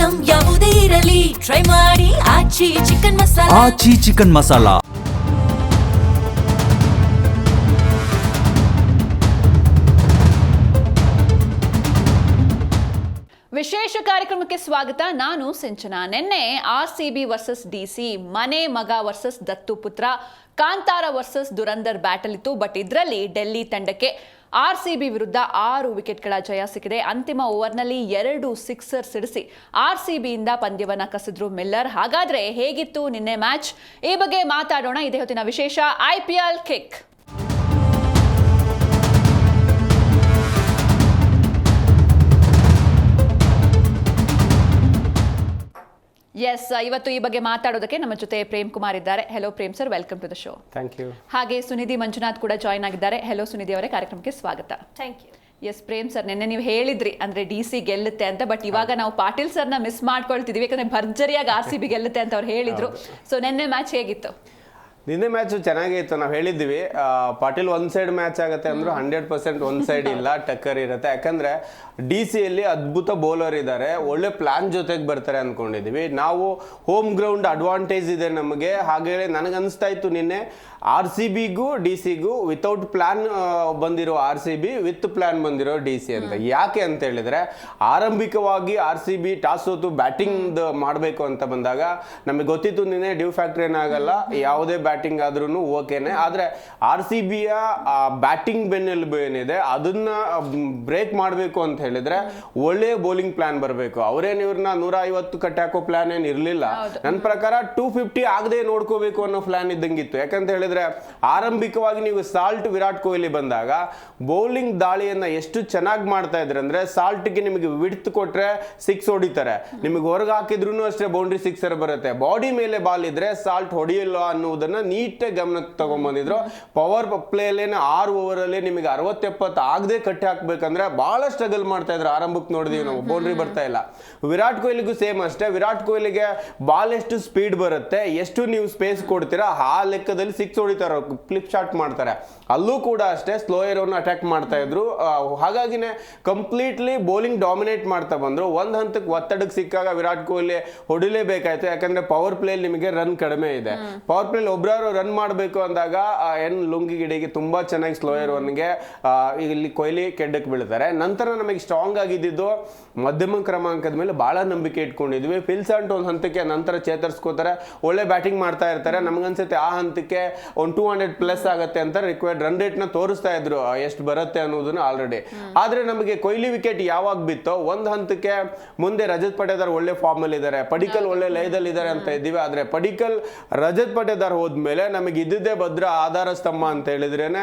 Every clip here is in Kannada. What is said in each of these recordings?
ಐಟಂ ಯಾವುದೇ ಇರಲಿ ಟ್ರೈ ಮಾಡಿ ಆಚಿ ಚಿಕನ್ ಮಸಾಲಾ. ಆಚಿ ಚಿಕನ್ ಮಸಾಲಾ. ವಿಶೇಷ ಕಾರ್ಯಕ್ರಮಕ್ಕೆ ಸ್ವಾಗತ. ನಾನು ಸಿಂಚನಾ. ನಿನ್ನೆ RCB ವರ್ಸಸ್ DC, ಮನೆ ಮಗ ವರ್ಸಸ್ ದತ್ತು ಪುತ್ರ, ಕಾಂತಾರ ವರ್ಸಸ್ ದುರಂದರ್ ಬ್ಯಾಟಲ್ ಇತ್ತು. ಬಟ್ ಇದರಲ್ಲಿ ಡೆಲ್ಲಿ ತಂಡಕ್ಕೆ RCB ವಿರುದ್ಧ 6 ವಿಕೆಟ್ಗಳ ಜಯ ಸಿಕ್ಕಿದೆ. ಅಂತಿಮ ಓವರ್ನಲ್ಲಿ 2 ಸಿಕ್ಸರ್ ಸಿಡಿಸಿ RCBಯಿಂದ ಪಂದ್ಯವನ್ನ ಕಸಿದ್ರು ಮಿಲ್ಲರ್. ಹಾಗಾದ್ರೆ ಹೇಗಿತ್ತು ನಿನ್ನೆ ಮ್ಯಾಚ್? ಈ ಬಗ್ಗೆ ಮಾತಾಡೋಣ. ಇದೇ ಹೊತ್ತಿನ ವಿಶೇಷ IPL ಕಿಕ್. ಎಸ್, ಇವತ್ತು ಈ ಬಗ್ಗೆ ಮಾತಾಡೋದಕ್ಕೆ ನಮ್ಮ ಜೊತೆ ಪ್ರೇಮ್ ಕುಮಾರ್ ಇದ್ದಾರೆ. Hello Prem sir, welcome to the show. Thank you. ಹಾಗೆ ಸುನಿಧಿ ಮಂಜುನಾಥ್ ಕೂಡ ಜಾಯ್ನ್ ಆಗಿದ್ದಾರೆ. ಹೆಲೋ ಸುನಿಧಿ ಅವರೇ, ಕಾರ್ಯಕ್ರಮಕ್ಕೆ ಸ್ವಾಗತ. Thank you. Yes Prem sir, ನಿನ್ನೆ ನೀವು ಹೇಳಿದ್ರಿ ಅಂದ್ರೆ DC ಗೆಲ್ಲುತ್ತೆ ಅಂತ. ಬಟ್ ಇವಾಗ ನಾವು ಪಾಟೀಲ್ ಸರ್ನ ಮಿಸ್ ಮಾಡ್ಕೊಳ್ತಿದೀವಿ, ಯಾಕಂದ್ರೆ ಭರ್ಜರಿಯಾಗಿ RCB ಗೆಲ್ಲುತ್ತೆ ಅಂತ ಅವ್ರು ಹೇಳಿದ್ರು. ಸೊ ನಿನ್ನೆ ಮ್ಯಾಚ್ ಹೇಗಿತ್ತು? ನಿನ್ನೆ ಮ್ಯಾಚ್ ಚೆನ್ನಾಗೇ ಇತ್ತು. ನಾವು ಹೇಳಿದ್ವಿ ಪಾಟೀಲ್ ಒಂದ್ ಸೈಡ್ ಮ್ಯಾಚ್ ಆಗುತ್ತೆ ಅಂದ್ರು 100% ಒಂದ್ ಸೈಡ್ ಇಲ್ಲ, ಟಕ್ಕರ್ ಇರುತ್ತೆ. ಯಾಕಂದ್ರೆ DC-ಯಲ್ಲಿ ಅದ್ಭುತ ಬೌಲರ್ ಇದ್ದಾರೆ, ಒಳ್ಳೆ ಪ್ಲಾನ್ ಜೊತೆಗೆ ಬರ್ತಾರೆ ಅನ್ಕೊಂಡಿದೀವಿ ನಾವು. ಹೋಮ್ ಗ್ರೌಂಡ್ ಅಡ್ವಾಂಟೇಜ್ ಇದೆ ನಮಗೆ. ಹಾಗೆ ನನಗನ್ಸ್ತಾ ಇತ್ತು ನಿನ್ನೆ RCB-ಗೂ DC-ಗೂ ವಿತೌಟ್ ಪ್ಲಾನ್ ಬಂದಿರೋ RCB, ವಿತ್ ಪ್ಲಾನ್ ಬಂದಿರೋ DC ಅಂತ. ಯಾಕೆ ಅಂತ ಹೇಳಿದ್ರೆ, ಆರಂಭಿಕವಾಗಿ RCB ಟಾಸ್ ಸೋತು ಬ್ಯಾಟಿಂಗ್ ಮಾಡಬೇಕು ಅಂತ ಬಂದಾಗ ನಮಗೆ ಗೊತ್ತಿತ್ತು ನಿನ್ನೆ ಡ್ಯೂ ಫ್ಯಾಕ್ಟರ್ ಏನಾಗಲ್ಲ, ಯಾವುದೇ ಬ್ಯಾಟಿಂಗ್ ಆದ್ರೂ ಓಕೆನೆ. ಆದ್ರೆ RCB-ಯ ಬ್ಯಾಟಿಂಗ್ ಬೆನ್ನೆಲುಬು ಏನಿದೆ ಅದನ್ನ ಬ್ರೇಕ್ ಮಾಡಬೇಕು ಅಂತ ಹೇಳಿದ್ರೆ ಒಳ್ಳೆ ಬೌಲಿಂಗ್ ಪ್ಲಾನ್ ಬರಬೇಕು. ಅವ್ರೇನ್ ಇವ್ರನ್ನ 150 ಕಟ್ಟಾಕೋ ಪ್ಲಾನ್ ಏನ್ ಇರ್ಲಿಲ್ಲ. ನನ್ನ ಪ್ರಕಾರ 250 ಆಗದೆ ನೋಡ್ಕೋಬೇಕು ಅನ್ನೋ ಪ್ಲಾನ್ ಇದ್ದಂಗಿತ್ತು. ಯಾಕಂತ ಹೇಳಿದ್ರೆ ಆರಂಭಿಕವಾಗಿ ನೀವು ಸಾಲ್ಟ್ ವಿರಾಟ್ ಕೊಹ್ಲಿ ಬಂದಾಗ ಬೌಲಿಂಗ್ ದಾಳಿಯನ್ನ ಎಷ್ಟು ಚೆನ್ನಾಗಿ ಮಾಡ್ತಾ ಇದ್ರೆ ಅಂದ್ರೆ, ಸಾಲ್ಟ್ಗೆ ನಿಮಗೆ ವಿಡ್ತ್ ಕೊಟ್ರೆ 6 ಹೊಡಿತಾರೆ, ನಿಮಗೆ ಹೊರಗೆ ಹಾಕಿದ್ರು ಅಷ್ಟೇ ಬೌಂಡ್ರಿ ಸಿಕ್ಸರ್ ಬರುತ್ತೆ. ಬಾಡಿ ಮೇಲೆ ಬಾಲ್ ಇದ್ರೆ ಸಾಲ್ಟ್ ಹೊಡೆಯಲ್ಲ ಅನ್ನೋದನ್ನ ನೀಟಾಗಿ ಗಮನಕ್ಕೆ ತಗೊಂಡ್ಬಂದಿದ್ರು. ಪವರ್ ಪ್ಲೇಲೇನೆ 6 ಓವರ್ ಅಲ್ಲಿ ನಿಮಗೆ 60-70 ಆಗದೆ ಕಟ್ಟಿ ಹಾಕ್ಬೇಕಂದ್ರೆ ಬಹಳ ಸ್ಟ್ರಗಲ್ ಮಾಡ್ತಾ ಇದ್ರು. ಆರಂಭಕ್ಕೆ ನೋಡಿದೀವಿ ನಾವು, ಬೌಂಡ್ರಿ ಬರ್ತಾ ಇಲ್ಲ. ವಿರಾಟ್ ಕೊಹ್ಲಿಗೂ ಸೇಮ್ ಅಷ್ಟೇ. ವಿರಾಟ್ ಕೊಹ್ಲಿಗೆ ಬಾಲ್ ಎಷ್ಟು ಸ್ಪೀಡ್ ಬರುತ್ತೆ, ಎಷ್ಟು ನೀವು ಸ್ಪೇಸ್ ಕೊಡ್ತೀರಾ ಆ ಲೆಕ್ಕದಲ್ಲಿ 6 ಹೊಡಿತಾರೆ, ಫ್ಲಿಪ್ ಶಾಟ್ ಮಾಡ್ತಾರೆ. ಅಲ್ಲೂ ಕೂಡ ಅಷ್ಟೇ ಸ್ಲೋಯರ್ ಅನ್ನು ಅಟ್ಯಾಕ್ ಮಾಡ್ತಾ ಇದ್ರು. ಹಾಗಾಗಿನೇ ಕಂಪ್ಲೀಟ್ಲಿ ಬೌಲಿಂಗ್ ಡಾಮಿನೇಟ್ ಮಾಡ್ತಾ ಬಂದ್ರು. ಒಂದ್ ಹಂತಕ್ಕೆ ಒತ್ತಡಕ್ಕೆ ಸಿಕ್ಕಾಗ ವಿರಾಟ್ ಕೊಹ್ಲಿ ಹೊಡಿಲೇಬೇಕಾಯ್ತು. ಯಾಕಂದ್ರೆ ಪವರ್ ಪ್ಲೇ ನಿಮಗೆ ರನ್ ಕಡಿಮೆ ಇದೆ. ಪವರ್ ಪ್ಲೇ ಒಬ್ರಾರು ರನ್ ಮಾಡಬೇಕು ಅಂದಾಗ ಲುಂಗಿ ಗಿಡಿಗೆ ತುಂಬಾ ಚೆನ್ನಾಗಿ ಸ್ಲೋಯರ್ ಒನ್ಗೆ ಇಲ್ಲಿ ಕೊಹ್ಲಿ ಕೆಡ್ಡಕ್ಕೆ ಬೀಳ್ತಾರೆ. ನಂತರ ನಮಗೆ ಸ್ಟ್ರಾಂಗ್ ಆಗಿದ್ದು ಮಧ್ಯಮ ಕ್ರಮಾಂಕದ ಮೇಲೆ ಬಹಳ ನಂಬಿಕೆ ಇಟ್ಕೊಂಡಿದ್ವಿ. ಫಿಲ್ಸಂಟ್ ಒಂದ್ ಹಂತಕ್ಕೆ ನಂತರ ಚೇತರಿಸ್ಕೋತಾರೆ, ಒಳ್ಳೆ ಬ್ಯಾಟಿಂಗ್ ಮಾಡ್ತಾ ಇರ್ತಾರೆ. ನಮ್ಗನ್ಸುತ್ತೆ ಆ ಹಂತಕ್ಕೆ ಒಂದು 200+ ಆಗತ್ತೆ ಅಂತ ರಿಕ್ವೈರ್ಡ್ ರನ್ ರೇಟ್ ನ ತೋರಿಸ್ತಾ ಇದ್ರು, ಎಷ್ಟು ಬರುತ್ತೆ ಅನ್ನೋದನ್ನ ಆಲ್ರೆಡಿ. ಆದ್ರೆ ನಮಗೆ ಕೊಹ್ಲಿ ವಿಕೆಟ್ ಯಾವಾಗ ಬಿತ್ತೋ ಒಂದ್ ಹಂತಕ್ಕೆ ಮುಂದೆ ರಜತ್ ಪಟೇದಾರ್ ಒಳ್ಳೆ ಫಾರ್ಮ್ ಅಲ್ಲಿ ಇದ್ದಾರೆ, ಪಡಿಕಲ್ ಒಳ್ಳೆ ಲಯದಲ್ಲಿ ಇದ್ದಾರೆ ಅಂತ ಇದ್ದೀವಿ. ಆದ್ರೆ ಪಡಿಕಲ್ ರಜತ್ ಪಟೇದಾರ್ ಹೋದ್ಮೇಲೆ ನಮಗೆ ಇದ್ದಿದ್ದೇ ಭದ್ರ ಆಧಾರ ಸ್ತಂಭ ಅಂತ ಹೇಳಿದ್ರೇನೆ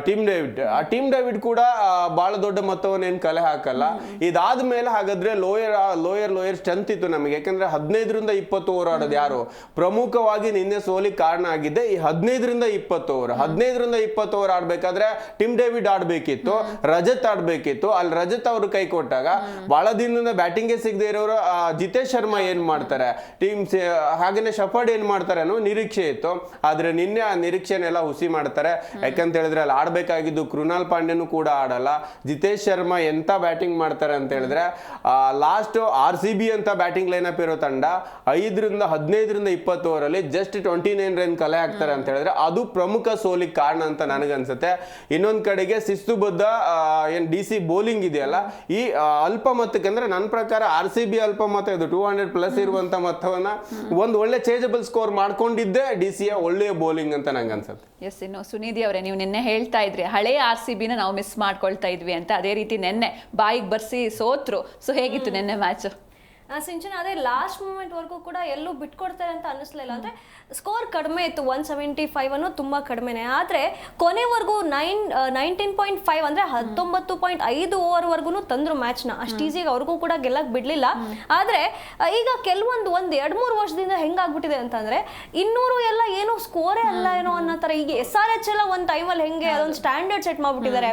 ಟೀಮ್ ಡೇವಿಡ್. ಆ ಟೀಮ್ ಡೇವಿಡ್ ಕೂಡ ಬಹಳ ದೊಡ್ಡ ಮೊತ್ತವನ್ನು ಏನ್ ಕಲೆ ಹಾಕಲ್ಲ. ಇದಾದ್ಮೇಲೆ ಹಾಗಾದ್ರೆ ಲೋಯರ್ ಸ್ಟ್ರೆಂತ್ ಇತ್ತು ನಮಗೆ. ಯಾಕಂದ್ರೆ 15ರಿಂದ 20 ಓವರ್ ಆಡೋದು ಯಾರು ಪ್ರಮುಖವಾಗಿ ನಿನ್ನೆ ಸೋಲಿಗೆ ಕಾರಣ ಆಗಿದೆ. ಈ 15ರಿಂದ 20 ಓವರ್ 15ರಿಂದ 20 ಓವರ್ ಆಡ್ಬೇಕಾದ್ರೆ ಟಿಮ್ ಡೇವಿಡ್ ಆಡ್ಬೇಕಿತ್ತು, ರಜತ್ ಆಡ್ಬೇಕಿತ್ತು. ಅಲ್ಲಿ ರಜತ್ ಅವರು ಕೈ ಕೊಟ್ಟಾಗ ಬಹಳ ದಿನದಿಂದ ಬ್ಯಾಟಿಂಗ್ ಸಿಗದೆ ಇರೋರು ಜಿತೇಶ್ ಶರ್ಮಾ ಏನ್ ಮಾಡ್ತಾರೆ, ಹಾಗೇನೆ ಶಫರ್ಡ್ ಏನ್ ಮಾಡ್ತಾರೆ ಅನ್ನೋ ನಿರೀಕ್ಷೆ ಇತ್ತು. ಆದ್ರೆ ನಿನ್ನೆ ಆ ನಿರೀಕ್ಷೆನೆಲ್ಲ ಹುಸಿ ಮಾಡ್ತಾರೆ. ಯಾಕಂತ ಹೇಳಿದ್ರೆ ಅಲ್ಲಿ ಆಡ್ಬೇಕಾಗಿದ್ದು ಕೃಣಾಲ್ ಪಾಂಡ್ಯನು ಕೂಡ ಆಡಲ್ಲ. ಜಿತೇಶ್ ಶರ್ಮಾ ಎಂತ ಬ್ಯಾಟಿಂಗ್ ಮಾಡ್ತಾರೆ ಅಂತ ಹೇಳಿದ್ರೆ, ಲಾಸ್ಟ್ RCB ಅಂತ ಬ್ಯಾಟಿಂಗ್ ಲೈನಪ್ ಇರೋ ತಂಡ 5ರಿಂದ 15ರಿಂದ 20 ಓವರ್ ಅಲ್ಲಿ ಜಸ್ಟ್ 29 ರನ್ ಕಲೆ ಹಾಕ್ತಾರೆ ಅಂತ ಹೇಳಿದ್ರೆ ಅದು ಪ್ರಮುಖ ಸೋಲಿಗೆ ಕಾರಣ ಅಂತ ನನಗನ್ಸುತ್ತೆ. ಇನ್ನೊಂದ್ ಕಡೆಗೆ ಶಿಸ್ತುಬದ್ಧ ಏನ್ DC ಬೌಲಿಂಗ್ ಇದೆಯಲ್ಲ, ಈ ಅಲ್ಪ ಮೊತ್ತಕ್ಕೆ ಅಂದ್ರೆ ನನ್ನ ಪ್ರಕಾರ RCB ಅಲ್ಪ ಮೊತ್ತ ಇದು 200+ ಇರುವಂತ ಮೊತ್ತವನ್ನ ಒಂದು ಒಳ್ಳೆ ಚೇಂಜಬಲ್ ಸ್ಕೋರ್ ಮಾಡ್ಕೊಂಡಿದ್ದೆ DC-ಯ ಒಳ್ಳೆಯ ಬೌಲಿಂಗ್ ಅಂತ ನಂಗೆ ಅನ್ಸುತ್ತೆ. ಎಸ್, ಇನ್ನು ಸುನಿಧಿ ಅವರೇ, ನೀವು ನಿನ್ನೆ ಹೇಳ್ತಾ ಇದ್ರಿ ಹಳೆ RCB-ನ ನಾವು ಮಿಸ್ ಮಾಡ್ಕೊಳ್ತಾ ಇದ್ವಿ ಅಂತ. ಅದೇ ರೀತಿ ನಿನ್ನೆ ಬಾಯಿಗೆ ಬರ್ಸಿ ಸೋತ್ರು. ಸೊ ಹೇಗಿತ್ತು ನಿನ್ನೆ ಮ್ಯಾಚ್? ಸಿಂಚನ, ಅದೇ ಲಾಸ್ಟ್ ಮೂಮೆಂಟ್ ವರ್ಗೂ ಕೂಡ ಎಲ್ಲೂ ಬಿಟ್ಕೊಡ್ತಾರೆ ಅಂತ ಅನಿಸ್ಲಿಲ್ಲ. ಅಂದ್ರೆ ಸ್ಕೋರ್ ಕಡಿಮೆ ಇತ್ತು, 175 ಅನ್ನೋ ತುಂಬ ಕಡಿಮೆನೆ. ಆದರೆ ಕೊನೆವರೆಗೂ 19.5 ಅಂದರೆ 19.5 ಓವರ್ವರೆಗೂ ತಂದ್ರು ಮ್ಯಾಚ್ನ. ಅಷ್ಟು ಈಸಿಯಾಗಿ ಅವ್ರಿಗೂ ಕೂಡ ಗೆಲ್ಲಕ್ಕೆ ಬಿಡಲಿಲ್ಲ. ಆದರೆ ಈಗ ಕೆಲವೊಂದು 1-2-3 ವರ್ಷದಿಂದ ಹೆಂಗಾಗ್ಬಿಟ್ಟಿದೆ ಅಂತಂದರೆ 200 ಎಲ್ಲ ಏನೋ ಸ್ಕೋರೇ ಅಲ್ಲ ಏನೋ ಅನ್ನೋ ಥರ. ಈಗ SRH ಎಲ್ಲ ಒಂದು ಟೈಮಲ್ಲಿ ಹೆಂಗೆ ಅದೊಂದು ಸ್ಟ್ಯಾಂಡರ್ಡ್ ಸೆಟ್ ಮಾಡಿಬಿಟ್ಟಿದ್ದಾರೆ,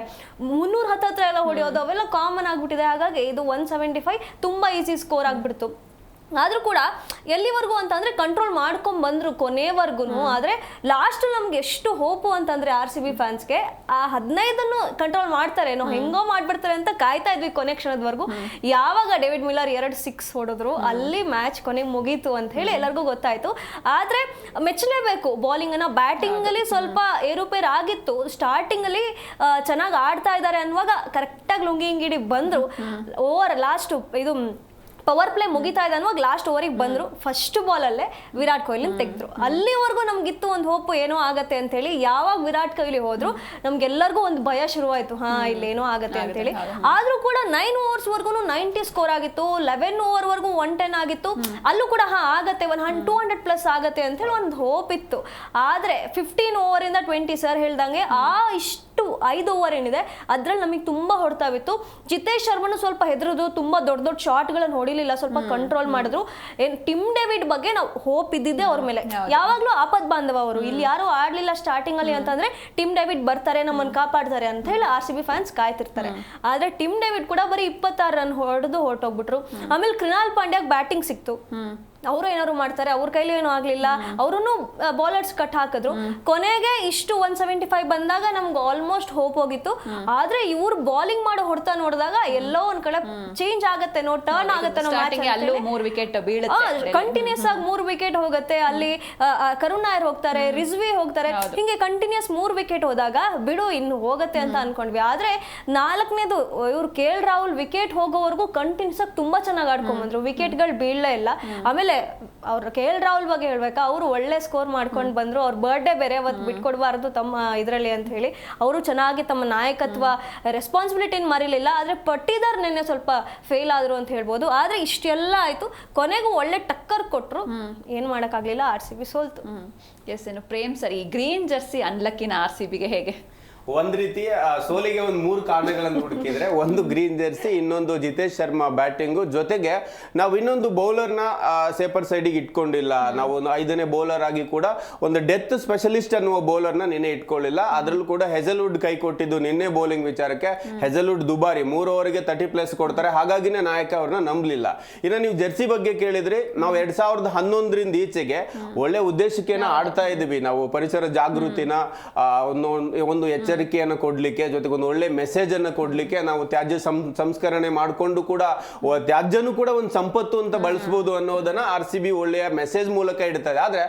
300 ಹತ್ತಿರ ಎಲ್ಲ ಹೊಡೆಯೋದು ಅವೆಲ್ಲ ಕಾಮನ್ ಆಗಿಬಿಟ್ಟಿದೆ. ಹಾಗಾಗಿ ಇದು 175 ತುಂಬ ಈಸಿ ಸ್ಕೋರ್ ಆಗಿಬಿಡ್ತು. ಆದ್ರೂ ಕೂಡ ಎಲ್ಲಿವರೆಗೂ ಅಂತಂದ್ರೆ ಕಂಟ್ರೋಲ್ ಮಾಡ್ಕೊಂಡ್ ಬಂದ್ರು ಕೊನೆವರೆಗೂ. ಆದ್ರೆ ಲಾಸ್ಟ್ ನಮ್ಗೆ ಎಷ್ಟು ಹೋಪು ಅಂತಂದ್ರೆ RCB ಫ್ಯಾನ್ಸ್ಗೆ ಆ 15 ಕಂಟ್ರೋಲ್ ಮಾಡ್ತಾರೆ, ನಾವು ಹೆಂಗೋ ಮಾಡ್ಬಿಡ್ತಾರೆ ಅಂತ ಕಾಯ್ತಾ ಇದ್ವಿ ಕೊನೆ ಕ್ಷಣದವರೆಗೂ. ಯಾವಾಗ ಡೇವಿಡ್ ಮಿಲ್ಲರ್ 2 6 ಹೊಡೆದ್ರು ಅಲ್ಲಿ ಮ್ಯಾಚ್ ಕೊನೆಗೆ ಮುಗೀತು ಅಂತ ಹೇಳಿ ಎಲ್ಲರಿಗೂ ಗೊತ್ತಾಯ್ತು. ಆದ್ರೆ ಮೆಚ್ಚಲೇಬೇಕು ಬೌಲಿಂಗ್ ಅನ್ನ. ಬ್ಯಾಟಿಂಗ್ ಅಲ್ಲಿ ಸ್ವಲ್ಪ ಏರುಪೇರು ಆಗಿತ್ತು, ಸ್ಟಾರ್ಟಿಂಗ್ ಅಲ್ಲಿ ಚೆನ್ನಾಗಿ ಆಡ್ತಾ ಇದ್ದಾರೆ ಅನ್ನುವಾಗ ಕರೆಕ್ಟಾಗಿ ಲುಂಗಿ ಇಂಗಿಡಿ ಬಂದ್ರು. ಓವರ್ ಲಾಸ್ಟ್ ಇದು ಪವರ್ ಪ್ಲೇ ಮುಗಿತಾ ಇದೆ ಅನ್ನುವಾಗ ಲಾಸ್ಟ್ ಓವರಿಗೆ ಬಂದ್ರು, ಫಸ್ಟ್ ಬಾಲ್ ಅಲ್ಲೇ ವಿರಾಟ್ ಕೊಹ್ಲಿ ತೆಗೆದ್ರು. ಅಲ್ಲಿವರೆಗೂ ನಮ್ಗಿತ್ತು ಒಂದು ಹೋಪ್ ಏನೋ ಆಗತ್ತೆ ಅಂತ ಹೇಳಿ. ಯಾವಾಗ ವಿರಾಟ್ ಕೊಹ್ಲಿ ಹೋದ್ರು ನಮ್ಗೆಲ್ಲರಿಗೂ ಒಂದು ಭಯ ಶುರುವಾಯ್ತು, ಇಲ್ಲೇನೋ ಆಗತ್ತೆ ಅಂತ ಹೇಳಿ. ಆದ್ರೂ ಕೂಡ 9 ಓವರ್ಸ್ ವರ್ಗು 90 ಸ್ಕೋರ್ ಆಗಿತ್ತು, 11 ಓವರ್ ವರ್ಗು 110 ಆಗಿತ್ತು. ಅಲ್ಲೂ ಕೂಡ ಆಗತ್ತೆ 200 ಪ್ಲಸ್ ಆಗತ್ತೆ ಅಂತ ಹೇಳಿ ಒಂದು ಹೋಪ್ ಇತ್ತು. ಆದ್ರೆ 15 ಓವರ್ ಇಂದ 20 ಸರ್ ಹೇಳ್ದಂಗೆ ಇಷ್ಟು 5 ಓವರ್ ಏನಿದೆ ಅದ್ರಲ್ಲಿ ನಮಗೆ ತುಂಬಾ ಹೊಡ್ತಾವಿತ್ತು. ಜಿತೇಶ್ ಶರ್ಮನು ಸ್ವಲ್ಪ ಹೆದರುದು, ತುಂಬಾ ದೊಡ್ಡ ದೊಡ್ಡ ಶಾಟ್ ಗಳನ್ನ ಹೊಡಿಲಿಲ್ಲ, ಸ್ವಲ್ಪ ಕಂಟ್ರೋಲ್ ಮಾಡಿದ್ರು. ಟಿಮ್ ಡೇವಿಡ್ ಬಗ್ಗೆ ನಾವು ಹೋಪ್ ಇದ್ದಿದ್ದೆ ಅವ್ರ ಮೇಲೆ. ಯಾವಾಗ್ಲೂ ಆಪತ್ ಬಾಂಧವ ಅವರು, ಇಲ್ಲಿ ಯಾರು ಆಡ್ಲಿಲ್ಲ ಸ್ಟಾರ್ಟಿಂಗ್ ಅಲ್ಲಿ ಅಂತಂದ್ರೆ ಟಿಮ್ ಡೇವಿಡ್ ಬರ್ತಾರೆ ನಮ್ಮನ್ನ ಕಾಪಾಡ್ತಾರೆ ಅಂತ ಹೇಳಿ RCB ಫ್ಯಾನ್ಸ್ ಕಾಯ್ತಿರ್ತಾರೆ. ಆದ್ರೆ ಟಿಮ್ ಡೇವಿಡ್ ಕೂಡ ಬರೀ 26 ರನ್ ಹೊಡೆದು ಹೊರಟೋಗ್ಬಿಟ್ರು. ಆಮೇಲೆ ಕೃಣಾಲ್ ಪಾಂಡ್ಯಾಗ್ ಬ್ಯಾಟಿಂಗ್ ಸಿಕ್ತು, ಅವರು ಏನಾದ್ರು ಮಾಡ್ತಾರೆ, ಅವ್ರ ಕೈಲಿ ಏನೂ ಆಗ್ಲಿಲ್ಲ, ಅವ್ರೂ ಬೌಲರ್ಸ್ ಕಟ್ ಹಾಕಿದ್ರು. ಕೊನೆಗೆ ಇಷ್ಟು 175 ಬಂದಾಗ ನಮ್ಗೆ ಆಲ್ಮೋಸ್ಟ್ ಹೋಪ್ ಹೋಗಿತ್ತು. ಆದ್ರೆ ಇವ್ರು ಬೌಲಿಂಗ್ ಮಾಡೋ ಹೊಡ್ತಾ ನೋಡಿದಾಗ ಎಲ್ಲೋ ಒಂದ್ ಕಡೆ ಚೇಂಜ್ ಆಗತ್ತೆ, ಟರ್ನ್ ಆಗತ್ತೆ. ಅಲ್ಲೂ 3 ವಿಕೆಟ್ ಬೀಳುತ್ತೆ, ಕಂಟಿನ್ಯೂಸ್ ಆಗಿ 3 ವಿಕೆಟ್ ಹೋಗುತ್ತೆ. ಅಲ್ಲಿ ಕರುಣ್ ನಾಯರ್ ಹೋಗ್ತಾರೆ, ರಿಜ್ವಿ ಹೋಗ್ತಾರೆ, ಹಿಂಗೆ ಕಂಟಿನ್ಯೂಸ್ 3 ವಿಕೆಟ್ ಹೋದಾಗ ಬಿಡು ಇನ್ನು ಹೋಗತ್ತೆ ಅಂತ ಅನ್ಕೊಂಡ್ವಿ. ಆದ್ರೆ 4ನೇದು ಇವ್ರು KL ರಾಹುಲ್ ವಿಕೆಟ್ ಹೋಗೋವರೆಗೂ ಕಂಟಿನ್ಯೂಸ್ ಆಗಿ ತುಂಬಾ ಚೆನ್ನಾಗಿ ಆಡ್ಕೊಂಡ್ಬಂದ್ರು, ವಿಕೆಟ್ಗಳು ಬೀಳಲೇ ಇಲ್ಲ. ಆಮೇಲೆ ಅವ್ರ KL ರಾಹುಲ್ ಬಗ್ಗೆ ಹೇಳ್ಬೇಕಾ, ಅವರು ಒಳ್ಳೆ ಸ್ಕೋರ್ ಮಾಡ್ಕೊಂಡು ಬಂದ್ರು. ಅವ್ರ ಬರ್ಡೇ ಬೇರೆ ಅವತ್ತು ಬಿಟ್ಕೊಡ್ಬಾರ್ದು ತಮ್ಮ ಇದರಲ್ಲಿ ಅಂತ ಹೇಳಿ ಅವರು ಚೆನ್ನಾಗಿ ತಮ್ಮ ನಾಯಕತ್ವ ರೆಸ್ಪಾನ್ಸಿಬಿಲಿಟಿನ ಮರಿಲಿಲ್ಲ. ಆದ್ರೆ ಪಟ್ಟಿದಾರ್ ನೆನ್ನೆ ಸ್ವಲ್ಪ ಫೇಲ್ ಆದ್ರು ಅಂತ ಹೇಳ್ಬೋದು. ಆದ್ರೆ ಇಷ್ಟೆಲ್ಲ ಆಯ್ತು, ಕೊನೆಗೂ ಒಳ್ಳೆ ಟಕ್ಕರ್ ಕೊಟ್ರು, ಏನ್ ಮಾಡಕ್ಕಾಗ್ಲಿಲ್ಲ, RCB ಸೋಲ್ತು. ಎಸ್, ಏನು ಪ್ರೇಮ್ ಸರಿ, ಗ್ರೀನ್ ಜರ್ಸಿ ಅನ್ಲಕ್ಕಿನ RCBಗೆ ಹೇಗೆ? ಒಂದ್ ರೀತಿ ಸೋಲಿಗೆ 3 ಕಾರಣಗಳನ್ನು ಹುಡುಕಿದ್ರೆ, ಒಂದು ಗ್ರೀನ್ ಜರ್ಸಿ, ಇನ್ನೊಂದು ಜಿತೇಶ್ ಶರ್ಮಾ ಬ್ಯಾಟಿಂಗು, ಜೊತೆಗೆ ನಾವು ಇನ್ನೊಂದು ಬೌಲರ್ನ ಸೇಪರ್ ಸೈಡಿಗೆ ಇಟ್ಕೊಂಡಿಲ್ಲ. ನಾವು 5ನೇ ಬೌಲರ್ ಆಗಿ ಕೂಡ ಒಂದು ಡೆತ್ ಸ್ಪೆಷಲಿಸ್ಟ್ ಅನ್ನುವ ಬೌಲರ್ನ ನಿನ್ನೆ ಇಟ್ಕೊಳ್ಳಿಲ್ಲ. ಅದ್ರಲ್ಲೂ ಕೂಡ ಹೆಜಲ್ವುಡ್ ಕೈ ಕೊಟ್ಟಿದ್ದು ನಿನ್ನೆ ಬೌಲಿಂಗ್ ವಿಚಾರಕ್ಕೆ. ಹೆಜಲ್ವುಡ್ ದುಬಾರಿ 3 ಓವರ್ಗೆ 30+ ಕೊಡ್ತಾರೆ, ಹಾಗಾಗಿನೇ ನಾಯಕ ಅವ್ರನ್ನ ನಂಬಲಿಲ್ಲ. ಇನ್ನು ನೀವು ಜರ್ಸಿ ಬಗ್ಗೆ ಕೇಳಿದ್ರಿ, ನಾವು 2011ರಿಂದ ಈಚೆಗೆ ಒಳ್ಳೆ ಉದ್ದೇಶಕ್ಕೇನ ಆಡ್ತಾ ಇದ್ವಿ. ನಾವು ಪರಿಸರ ಜಾಗೃತಿನ ಒಂದು ಎಚ್ಚರಿಕೆಯನ್ನು ಕೊಡ್ಲಿಕ್ಕೆ, ಜೊತೆಗೆ ಒಂದು ಒಳ್ಳೆ ಮೆಸೇಜ್ ಅನ್ನು ಕೊಡ್ಲಿಕ್ಕೆ, ನಾವು ತ್ಯಾಜ್ಯ ಸಂಸ್ಕರಣೆ ಮಾಡಿಕೊಂಡು ಕೂಡ ತ್ಯಾಜ್ಯನೂ ಕೂಡ ಒಂದು ಸಂಪತ್ತು ಅಂತ ಬಳಸಬಹುದು ಅನ್ನೋದನ್ನ RCB ಒಳ್ಳೆಯ ಮೆಸೇಜ್ ಮೂಲಕ ಇಡ್ತದೆ. ಆದ್ರೆ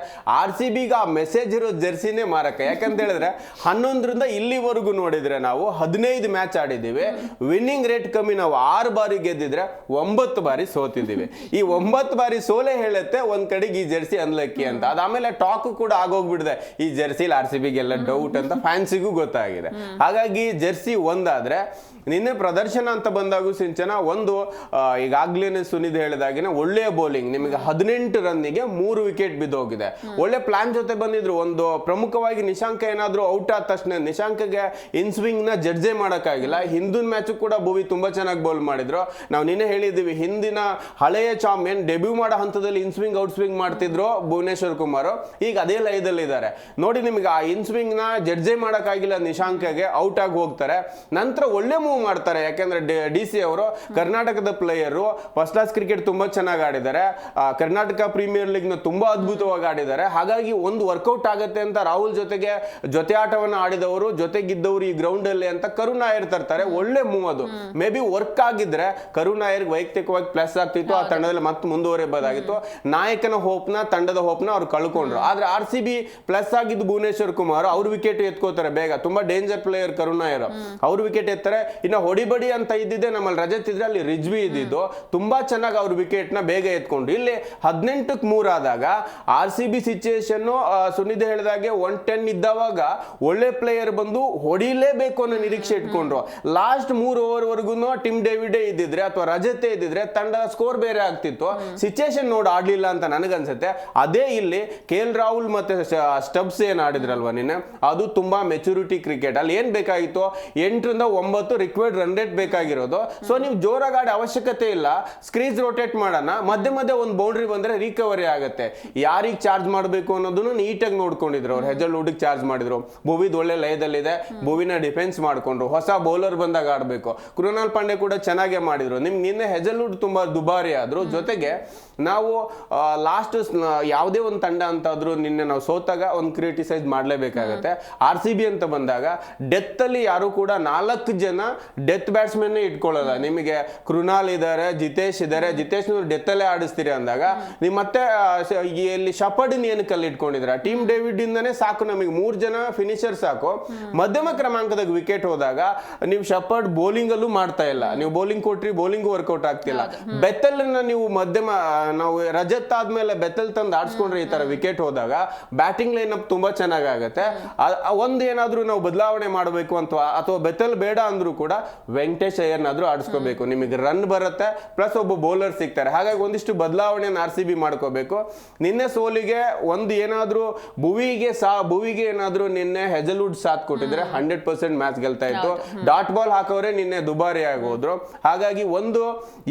RCBಗೆ ಆ ಮೆಸೇಜ್ ಇರೋ ಜರ್ಸಿನೇ ಮಾರಕ. ಯಾಕಂತ ಹೇಳಿದ್ರೆ 11ರಿಂದ ಇಲ್ಲಿವರೆಗೂ ನೋಡಿದ್ರೆ ನಾವು 15 ಮ್ಯಾಚ್ ಆಡಿದ್ದೀವಿ, ವಿನ್ನಿಂಗ್ ರೇಟ್ ಕಮ್ಮಿ. ನಾವು 6 ಬಾರಿ ಗೆದ್ದಿದ್ರೆ 9 ಬಾರಿ ಸೋತಿದ್ದೀವಿ. ಈ 9 ಬಾರಿ ಸೋಲೆ ಹೇಳುತ್ತೆ ಒಂದ್ ಕಡೆಗೆ ಈ ಜರ್ಸಿ ಅನ್ಲಕ್ಕಿ ಅಂತ. ಅದಾದ್ಮೇಲೆ ಟಾಕ್ ಕೂಡ ಆಗೋಗ್ಬಿಡಿದೆ, ಈ ಜರ್ಸಿಲಿ RCBಗೆಲ್ಲ ಡೌಟ್ ಅಂತ ಫ್ಯಾನ್ಸಿಗೂ ಗೊತ್ತಾಗಿದೆ. ಹಾಗಾಗಿ ಜರ್ಸಿ ಒಂದಾದ್ರೆ, ನಿನ್ನೆ ಪ್ರದರ್ಶನ ಅಂತ ಬಂದಾಗೂ ಸಿಂಚನ ಒಂದು ಈಗಾಗ್ಲೇನೆ ಸುನಿದ್ ಹೇಳಿದಾಗಿನ ಒಳ್ಳೆಯ ಬೌಲಿಂಗ್. ನಿಮಗೆ 18 ರನ್ನಿಗೆ 3 ವಿಕೆಟ್ ಬಿದ್ದೋಗಿದೆ. ಒಳ್ಳೆ ಪ್ಲಾನ್ ಜೊತೆ ಬಂದಿದ್ರು. ಒಂದು ಪ್ರಮುಖವಾಗಿ ನಿಶಾಂಕ ಏನಾದ್ರು ಔಟ್ ಆದ ತಕ್ಷಣ ನಿಶಾಂಕ್ಗೆ ಇನ್ಸ್ವಿಂಗ್ ನ ಜಡ್ಜೆ ಮಾಡೋಕ್ಕಾಗಿಲ್ಲ. ಹಿಂದಿನ ಮ್ಯಾಚ್ ಕೂಡ ಭುವಿ ತುಂಬಾ ಚೆನ್ನಾಗಿ ಬೌಲ್ ಮಾಡಿದ್ರು. ನಾವು ನಿನ್ನೆ ಹೇಳಿದ್ದೀವಿ, ಹಿಂದಿನ ಹಳೆಯ ಚಾಂಪಿಯನ್ ಡೆಬ್ಯೂ ಮಾಡೋ ಹಂತದಲ್ಲಿ ಇನ್ಸ್ವಿಂಗ್ ಔಟ್ ಸ್ವಿಂಗ್ ಮಾಡ್ತಿದ್ರು ಭುವನೇಶ್ವರ್ ಕುಮಾರ್, ಈಗ ಅದೇ ಲಯದಲ್ಲಿ ಇದ್ದಾರೆ ನೋಡಿ. ನಿಮಗೆ ಆ ಇನ್ಸ್ವಿಂಗ್ ನ ಜಡ್ಜೆ ಮಾಡೋಕ್ಕಾಗಿಲ್ಲ, ನಿಶಾಂಕ್ಗೆ ಔಟ್ ಆಗಿ ಹೋಗ್ತಾರೆ. ನಂತರ ಒಳ್ಳೆ ಮೂವ್ ಮಾಡ್ತಾರೆ, ಯಾಕೆಂದ್ರೆ DC ಅವರು ಕರ್ನಾಟಕದ ಪ್ಲೇಯರು, ಫಸ್ಟ್ ಕ್ಲಾಸ್ ಕ್ರಿಕೆಟ್ ತುಂಬಾ ಚೆನ್ನಾಗಿ ಆಡಿದ್ದಾರೆ, ಕರ್ನಾಟಕ ಪ್ರೀಮಿಯರ್ ಲೀಗ್ ನ ತುಂಬಾ ಅದ್ಭುತವಾಗಿ ಆಡಿದ್ದಾರೆ. ಹಾಗಾಗಿ ಒಂದು ವರ್ಕೌಟ್ ಆಗುತ್ತೆ ಅಂತ ರಾಹುಲ್ ಜೊತೆಗೆ ಜೊತೆ ಆಟವನ್ನು ಆಡಿದವರು, ಜೊತೆಗಿದ್ದವರು ಈ ಗ್ರೌಂಡ್ ಅಲ್ಲಿ ಅಂತ ಕರುಣ್ ನಾಯರ್ ತರ್ತಾರೆ. ಒಳ್ಳೆ ಮೂವ್ ಅದು. ಮೇ ಬಿ ವರ್ಕ್ ಆಗಿದ್ರೆ ಕರುಣ್ ನಾಯರ್ ವೈಯಕ್ತಿಕವಾಗಿ ಪ್ಲಸ್ ಆಗ್ತಿತ್ತು, ಆ ತಂಡದಲ್ಲಿ ಮತ್ತೆ ಮುಂದುವರೆಯಬಹುದಾಗಿತ್ತು. ನಾಯಕನ ಹೋಪ್ನ, ತಂಡದ ಹೋಪ್ನ ಅವ್ರು ಕಳ್ಕೊಂಡ್ರು. ಆದ್ರೆ RCB ಪ್ಲಸ್ ಆಗಿದ್ದು ಭುವನೇಶ್ವರ್ ಕುಮಾರ್, ಅವ್ರ ವಿಕೆಟ್ ಎತ್ಕೋತಾರೆ ಬೇಗ. ತುಂಬಾ ಡೇಂಜರ್ ಪ್ಲೇಯರ್ ಕರುಣ್ ನಾಯರ್, ಅವ್ರ ವಿಕೆಟ್ ಎತ್ತಾರೆ. ಇನ್ನು ಹೊಡಿಬಡಿ ಅಂತ ಇದ್ದಿದ್ದೆ ನಮ್ಮಲ್ಲಿ ರಜತ್ ಇದ್ರೆ, ಅಲ್ಲಿ ರಿಜ್ವಿ ಇದ್ದಿದ್ದು ತುಂಬಾ ಚೆನ್ನಾಗಿ ಅವ್ರ ವಿಕೆಟ್ ನ ಬೇಗ ಎತ್ಕೊಂಡು. ಇಲ್ಲಿ 18ಕ್ಕೆ 3 ಆದಾಗ RCB ಸಿಚುಯೇಷನ್ ಸುನಿಧಿ ಹೇಳಿದಾಗೆ 110 ಇದ್ದವಾಗ ಒಳ್ಳೆ ಪ್ಲೇಯರ್ ಬಂದು ಹೊಡಿಲೇಬೇಕು ಅನ್ನೋ ನಿರೀಕ್ಷೆ ಇಟ್ಕೊಂಡ್ರು. ಲಾಸ್ಟ್ 3 ಓವರ್ ವರ್ಗು ಟಿಮ್ ಡೇವಿಡೇ ಇದ್ದಿದ್ರೆ ಅಥವಾ ರಜತೆ ಇದ್ದಿದ್ರೆ ತಂಡದ ಸ್ಕೋರ್ ಬೇರೆ ಆಗ್ತಿತ್ತು. ಸಿಚುಯೇಷನ್ ನೋಡಿ ಆಡ್ಲಿಲ್ಲ ಅಂತ ನನಗನ್ಸುತ್ತೆ. ಅದೇ ಇಲ್ಲಿ KL ರಾಹುಲ್ ಮತ್ತೆ ಸ್ಟಬ್ಸ್ ಏನ್ ಆಡಿದ್ರಲ್ವಾ ನಿನ್ನೆ, ಅದು ತುಂಬಾ ಮೆಚುರಿಟಿ ಕ್ರಿಕೆಟ್. ಕ್ರಿಕೆಟ್. ಅಲ್ಲಿ ಏನ್ ಬೇಕಾಗಿತ್ತು, 8ರಿಂದ 9 ರಿಕ್ವೈರ್ಡ್ ರನ್ ರೇಟ್ ಬೇಕಾಗಿರೋದು. ಸೊ ನೀವು ಜೋರಾಗಿ ಆಡೋ ಅವಶ್ಯಕತೆ ಇಲ್ಲ, ಸ್ಕ್ರೀಸ್ ರೊಟೇಟ್ ಮಾಡೋಣ, ಮಧ್ಯೆ ಮಧ್ಯೆ ಒಂದು ಬೌಂಡ್ರಿ ಬಂದ್ರೆ ರಿಕವರಿ ಆಗುತ್ತೆ. ಯಾರಿಗೆ ಚಾರ್ಜ್ ಮಾಡಬೇಕು ಅನ್ನೋದನ್ನು ನೀಟಾಗಿ ನೋಡ್ಕೊಂಡಿದ್ರು ಅವ್ರು. ಹೆಜಲ್ವುಡ್ ಚಾರ್ಜ್ ಮಾಡಿದ್ರು, ಭುವಿದ್ ಒಳ್ಳೆ ಲಯದಲ್ಲಿದೆ, ಭುವಿನ ಡಿಫೆನ್ಸ್ ಮಾಡ್ಕೊಂಡ್ರು. ಹೊಸ ಬೌಲರ್ ಬಂದಾಗ ಆಡ್ಬೇಕು. ಕೃಣಾಲ್ ಪಾಂಡೆ ಕೂಡ ಚೆನ್ನಾಗೇ ಮಾಡಿದ್ರು. ನಿಮ್ಗೆ ನಿನ್ನೆ ಹೆಜಲ್ವುಡ್ ತುಂಬಾ ದುಬಾರಿ ಆದ್ರು. ಜೊತೆಗೆ ನಾವು ಲಾಸ್ಟ್ ಯಾವುದೇ ಒಂದು ತಂಡ ಅಂತಾದ್ರೂ ನಿನ್ನೆ ನಾವು ಸೋತಾಗ ಒಂದು ಕ್ರಿಟಿಸೈಸ್ ಮಾಡಲೇಬೇಕಾಗತ್ತೆ. RCB ಅಂತ ಬಂದಾಗ ಡೆತ್ ಅಲ್ಲಿ ಯಾರು ಕೂಡ 4 ಜನ ಡೆತ್ ಬ್ಯಾಟ್ಸ್ಮನ್ ಇಟ್ಕೊಳ್ಳಲ್ಲ. ನಿಮಗೆ ಕೃಣಾಲ್ ಇದಾರೆ, ಜಿತೇಶ್ ಇದಾರೆ, ಜಿತೇಶ್ ಡೆತ್ ಅಲ್ಲೇ ಆಡಿಸ್ತೀರಿ ಅಂದಾಗ ನೀವು ಮತ್ತೆ ಇಲ್ಲಿ ಶಪರ್ಡ್ ಏನಕ್ಕೆ ಅಲ್ಲಿ ಇಟ್ಕೊಂಡಿದ್ರ? ಟೀಮ್ ಡೇವಿಡ್ ಇಂದಾನೆ ಸಾಕು, ನಮಗೆ 3 ಜನ ಫಿನಿಶರ್ ಸಾಕು. ಮಧ್ಯಮ ಕ್ರಮಾಂಕದಾಗ ವಿಕೆಟ್ ಹೋದಾಗ ನೀವು ಶಪರ್ಡ್ ಬೌಲಿಂಗ್ ಅಲ್ಲೂ ಮಾಡ್ತಾ ಇಲ್ಲ. ನೀವು ಬೌಲಿಂಗ್ ಕೊಟ್ರಿ, ಬೌಲಿಂಗ್ ವರ್ಕೌಟ್ ಆಗ್ತಿಲ್ಲ. ಬೆತ್ತಲ್ ನೀವು ಮಧ್ಯಮ, ನಾವು ರಜತ್ ಆದ್ಮೇಲೆ ಬೆತ್ತಲ್ ತಂದು ಆಡ್ಸ್ಕೊಂಡ್ರೆ ಈ ತರ ವಿಕೆಟ್ ಹೋದಾಗ ಬ್ಯಾಟಿಂಗ್ ಲೈನ್ ಅಪ್ ತುಂಬಾ ಚೆನ್ನಾಗಾಗತ್ತೆ. ಒಂದ್ ಏನಾದ್ರೂ ನಾವು ಬದಲಾವಣೆ ಮಾಡಬೇಕು ಅಂತ, ಅಥವಾ ಬೆತ್ತಲ್ ಬೇಡ ಅಂದ್ರೂ ಕೂಡ ವೆಂಕಟೇಶ್ ಅಯ್ಯರ್ನಾದ್ರೂ ಆಡಿಸ್ಕೋಬೇಕು. ನಿಮಗೆ ರನ್ ಬರುತ್ತೆ, ಪ್ಲಸ್ ಒಬ್ಬ ಬೌಲರ್ ಸಿಗ್ತಾರೆ. ಹಾಗಾಗಿ ಒಂದಿಷ್ಟು ಬದಲಾವಣೆಯನ್ನು RCB ಮಾಡ್ಕೋಬೇಕು. ನಿನ್ನೆ ಸೋಲಿಗೆ ಒಂದು ಏನಾದ್ರೂ ಭುವಿಗೆ ಏನಾದ್ರೂ ನಿನ್ನೆ ಹೆಜಲ್ವುಡ್ ಸಾಥ್ ಕೊಟ್ಟಿದ್ರೆ 100% ಮ್ಯಾಚ್ ಗೆಲ್ತಾ ಇತ್ತು. ಡಾಟ್ ಬಾಲ್ ಹಾಕೋರೆ ನಿನ್ನೆ ದುಬಾರಿ ಆಗೋದ್ರು. ಹಾಗಾಗಿ ಒಂದು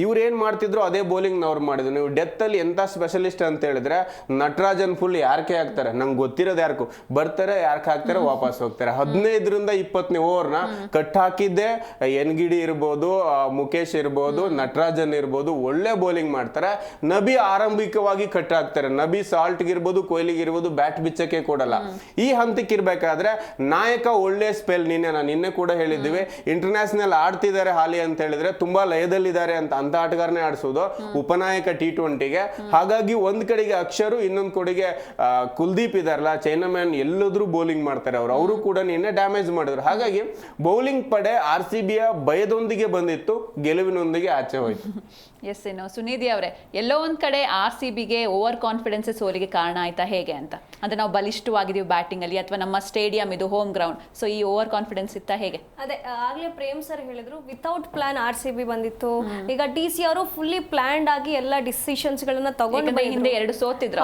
ಇವ್ರು ಏನ್ ಮಾಡ್ತಿದ್ರು ಅದೇ ಬೌಲಿಂಗ್ ಅವ್ರು ಮಾಡಿದ್ರು. ನೀವು ಡೆತ್ ಅಲ್ಲಿ ಎಂತ ಸ್ಪೆಷಲಿಸ್ಟ್ ಅಂತ ಹೇಳಿದ್ರೆ ನಟರಾಜನ್ ಫುಲ್ ಯಾರ್ಕೆ ಹಾಕ್ತಾರೆ, ನಂಗೆ ಗೊತ್ತಿರೋದು ಯಾರ್ಕು ಬರ್ತಾರೆ, ಯಾರ್ಕೆ ಹಾಕ್ತಾರೆ, ವಾಪಸ್ ಹೋಗ್ತಾರೆ. 15ರಿಂದ 20ನೇ ಓವರ್ನ ಕಟ್ ಹಾಕಿದ್ದೆ ಎನ್ಗಿಡಿ ಇರ್ಬೋದು, ಮುಖೇಶ್ ಇರ್ಬೋದು, ನಟರಾಜನ್ ಇರ್ಬೋದು, ಒಳ್ಳೆ ಬೌಲಿಂಗ್ ಮಾಡ್ತಾರೆ. ನಬಿ ಆರಂಭಿಕವಾಗಿ ಕಟ್ ಹಾಕ್ತಾರೆ. ನಬಿ ಸಾಲ್ಟ್ಗೆ ಇರ್ಬೋದು, ಕೊಹ್ಲಿಗೆ ಇರ್ಬೋದು, ಬ್ಯಾಟ್ ಬಿಚ್ಚಕ್ಕೆ ಕೊಡಲ್ಲ. ಈ ಹಂತಕ್ಕೆ ಇರ್ಬೇಕಾದ್ರೆ ನಾಯಕ ಒಳ್ಳೆ ಸ್ಪೆಲ್, ನಿನ್ನೆ ಕೂಡ ಹೇಳಿದ್ವಿ, ಇಂಟರ್ನ್ಯಾಷನಲ್ ಆಡ್ತಿದ್ದಾರೆ ಹಾಲಿ ಅಂತ ಹೇಳಿದ್ರೆ ತುಂಬಾ ಲಯದಲ್ಲಿದ್ದಾರೆ ಅಂತ ಆಟಗಾರನೇ ಆಡಿಸೋದು ಉಪನಾಯಕ T20ಗೆ. ಹಾಗಾಗಿ ಒಂದ್ ಕಡೆಗೆ ಅಕ್ಷರು, ಇನ್ನೊಂದ್ ಕಡೆಗೆ ಕುಲ್ದೀಪ್ ಇದಾರಲ್ಲ, ಚೈನಾಮ್ಯಾನ್, ಎಲ್ಲಾದ್ರೂ ಬೌಲಿಂಗ್ ಮಾಡ್ತಾರೆ ಅವರು ಕೂಡ ನಿನ್ನೆ ಡ್ಯಾಮೇಜ್ ಮಾಡಿದ್ರು. ಹಾಗಾಗಿ ಬೌಲಿಂಗ್ ಪಡೆ RCBಯ ಭಯದೊಂದಿಗೆ ಬಂದಿತ್ತು, ಗೆಲುವಿನೊಂದಿಗೆ ಆಚೆ ಹೋಯ್ತು. ಎಸ್, ಇನ್ನು ಸುನಿಧಿ ಅವರೇ, ಎಲ್ಲೋ ಒಂದ್ ಕಡೆ RCBಗೆ ಓವರ್ ಕಾನ್ಫಿಡೆನ್ಸ್ ಸೋಲಿಗೆ ಕಾರಣ ಆಯ್ತಾ ಹೇಗೆ ಅಂತ? ಅಂದ್ರೆ ನಾವು ಬಲಿಷ್ಠವಾಗಿದೀವಿ ಬ್ಯಾಟಿಂಗ್ ಅಲ್ಲಿ, ಅಥವಾ ನಮ್ಮ ಸ್ಟೇಡಿಯಂ ಇದು ಹೋಮ್ ಗ್ರೌಂಡ್, ಸೊ ಈ ಓವರ್ ಕಾನ್ಫಿಡೆನ್ಸ್ ಇತ್ತಾ ಹೇಗೆ? ಅದೇ ಆಗ್ಲೇ ಪ್ರೇಮ್ ಸರ್ ಹೇಳಿದ್ರು, ವಿತೌಟ್ ಪ್ಲಾನ್ RCB ಬಂದಿತ್ತು. ಈಗ DC ಅವರು ಫುಲ್ಲಿ ಪ್ಲಾನ್ಡ್ ಆಗಿ ಎಲ್ಲ ಡಿಸಿಷನ್ಸ್ ಗಳನ್ನ ತಗೊಂಡು ಹಿಂದೆ 2 ಸೋತಿದ್ರು,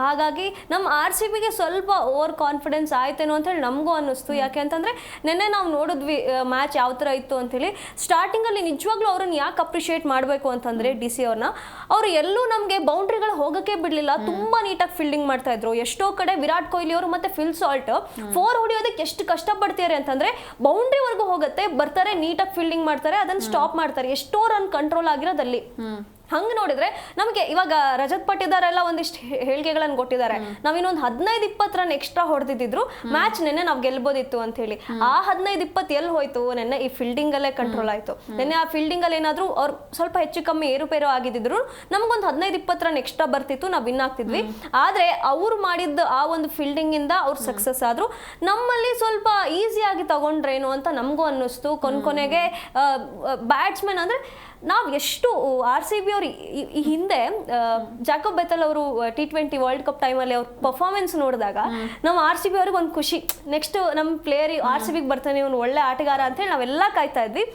ಹಾಗಾಗಿ ನಮ್ಮ RCBಗೆ ಸ್ವಲ್ಪ ಓವರ್ ಕಾನ್ಫಿಡೆನ್ಸ್ ಆಯ್ತೇನೋ ಅಂತ ಹೇಳಿ ನಮಗೂ ಅನ್ನಿಸ್ತು. ಯಾಕೆ ಅಂತಂದ್ರೆ ನಿನ್ನೆ ನಾವು ನೋಡಿದ್ವಿ ಮ್ಯಾಚ್ ಯಾವ ತರ ಇತ್ತು ಅಂತ ಹೇಳಿ. ಸ್ಟಾರ್ಟಿಂಗ್ ಅಲ್ಲಿ ನಿಜವಾಗ್ಲೂ ಅವ್ರನ್ನ ಯಾಕೆ ಅಪ್ರಿಶಿಯೇಟ್ ಮಾಡಬೇಕು ಅಂತಂದ್ರೆ DC ಅವ್ರನ್ನ, ಅವ್ರು ಎಲ್ಲೂ ನಮ್ಗೆ ಬೌಂಡ್ರಿಗಳು ಹೋಗಕ್ಕೆ ಬಿಡ್ಲಿಲ್ಲ. ತುಂಬಾ ನೀಟಾಗಿ ಫೀಲ್ಡಿಂಗ್ ಮಾಡ್ತಾ ಇದ್ರು. ಎಷ್ಟೋ ಕಡೆ ವಿರಾಟ್ ಕೊಹ್ಲಿ ಅವರು ಮತ್ತೆ ಫಿಲ್ ಸಾಲ್ಟ್ 4 ಹೊಡಿಯೋದಕ್ಕೆ ಎಷ್ಟು ಕಷ್ಟ ಪಡ್ತಾರೆ ಅಂತಂದ್ರೆ ಬೌಂಡ್ರಿ ವರ್ಗು ಹೋಗುತ್ತೆ, ಬರ್ತಾರೆ, ನೀಟಾಗಿ ಫೀಲ್ಡಿಂಗ್ ಮಾಡ್ತಾರೆ, ಅದನ್ನ ಸ್ಟಾಪ್ ಮಾಡ್ತಾರೆ. ಎಷ್ಟೋ ರನ್ ಕಂಟ್ರೋಲ್ ಆಗಿರೋದಲ್ಲಿ. ಹಂಗೆ ನೋಡಿದ್ರೆ ನಮಗೆ ಇವಾಗ ರಜತ್ ಪಟ್ಟಿದಾರ್ ಎಲ್ಲ ಒಂದಿಷ್ಟು ಹೇಳಿಕೆಗಳನ್ನು ಕೊಟ್ಟಿದ್ದಾರೆ, ನಾವ್ ಇನ್ನೊಂದು 15-20 ರನ್ ಎಕ್ಸ್ಟ್ರಾ ಹೊಡೆದಿದ್ರು ಮ್ಯಾಚ್ ನೆನ್ನೆ ನಾವು ಗೆಲ್ಬೋದಿತ್ತು ಅಂತ ಹೇಳಿ. ಆ 15-20 ಎಲ್ಲಿ ಹೋಯ್ತು? ನೆನ್ನೆ ಈ ಫೀಲ್ಡಿಂಗ್ ಅಲ್ಲೇ ಕಂಟ್ರೋಲ್ ಆಯ್ತು. ನೆನ್ನೆ ಆ ಫೀಲ್ಡಿಂಗ್ ಅಲ್ಲಿ ಏನಾದ್ರು ಅವ್ರು ಸ್ವಲ್ಪ ಹೆಚ್ಚು ಕಮ್ಮಿ ಏರುಪೇರು ಆಗಿದ್ರು ನಮ್ಗೊಂದು 15-20 ರನ್ ಎಕ್ಸ್ಟ್ರಾ ಬರ್ತಿತ್ತು, ನಾವು ವಿನ್ ಆಗ್ತಿದ್ವಿ. ಆದ್ರೆ ಅವ್ರು ಮಾಡಿದ್ದ ಆ ಒಂದು ಫೀಲ್ಡಿಂಗ್ ಇಂದ ಅವ್ರು ಸಕ್ಸಸ್ ಆದ್ರು. ನಮ್ಮಲ್ಲಿ ಸ್ವಲ್ಪ ಈಸಿಯಾಗಿ ತಗೊಂಡ್ರೇನು ಅಂತ ನಮಗೂ ಅನ್ನಿಸ್ತು. ಕೊನೆಗೆ ಬ್ಯಾಟ್ಸ್ಮನ್ ಅಂದ್ರೆ ನಾವು ಎಷ್ಟು RCB ಅವರು ಈ ಹಿಂದೆ ಜಾಕೋಬ್ ಬೆಥೆಲ್ ಅವರು T20 ವರ್ಲ್ಡ್ ಕಪ್ ಟೈಮಲ್ಲಿ ಅವ್ರ ಪರ್ಫಾರ್ಮೆನ್ಸ್ ನೋಡಿದಾಗ ನಮ್ಮ RCB ಅವ್ರಿಗೆ ಒಂದು ಖುಷಿ, ನೆಕ್ಸ್ಟ್ ನಮ್ಮ ಪ್ಲೇಯರ್ RCBಗೆ ಬರ್ತಾನೆ, ಇವನು ಒಳ್ಳೆ ಆಟಗಾರ ಅಂತ ಹೇಳಿ ನಾವೆಲ್ಲ ಕಾಯ್ತಾ ಇದ್ವಿ.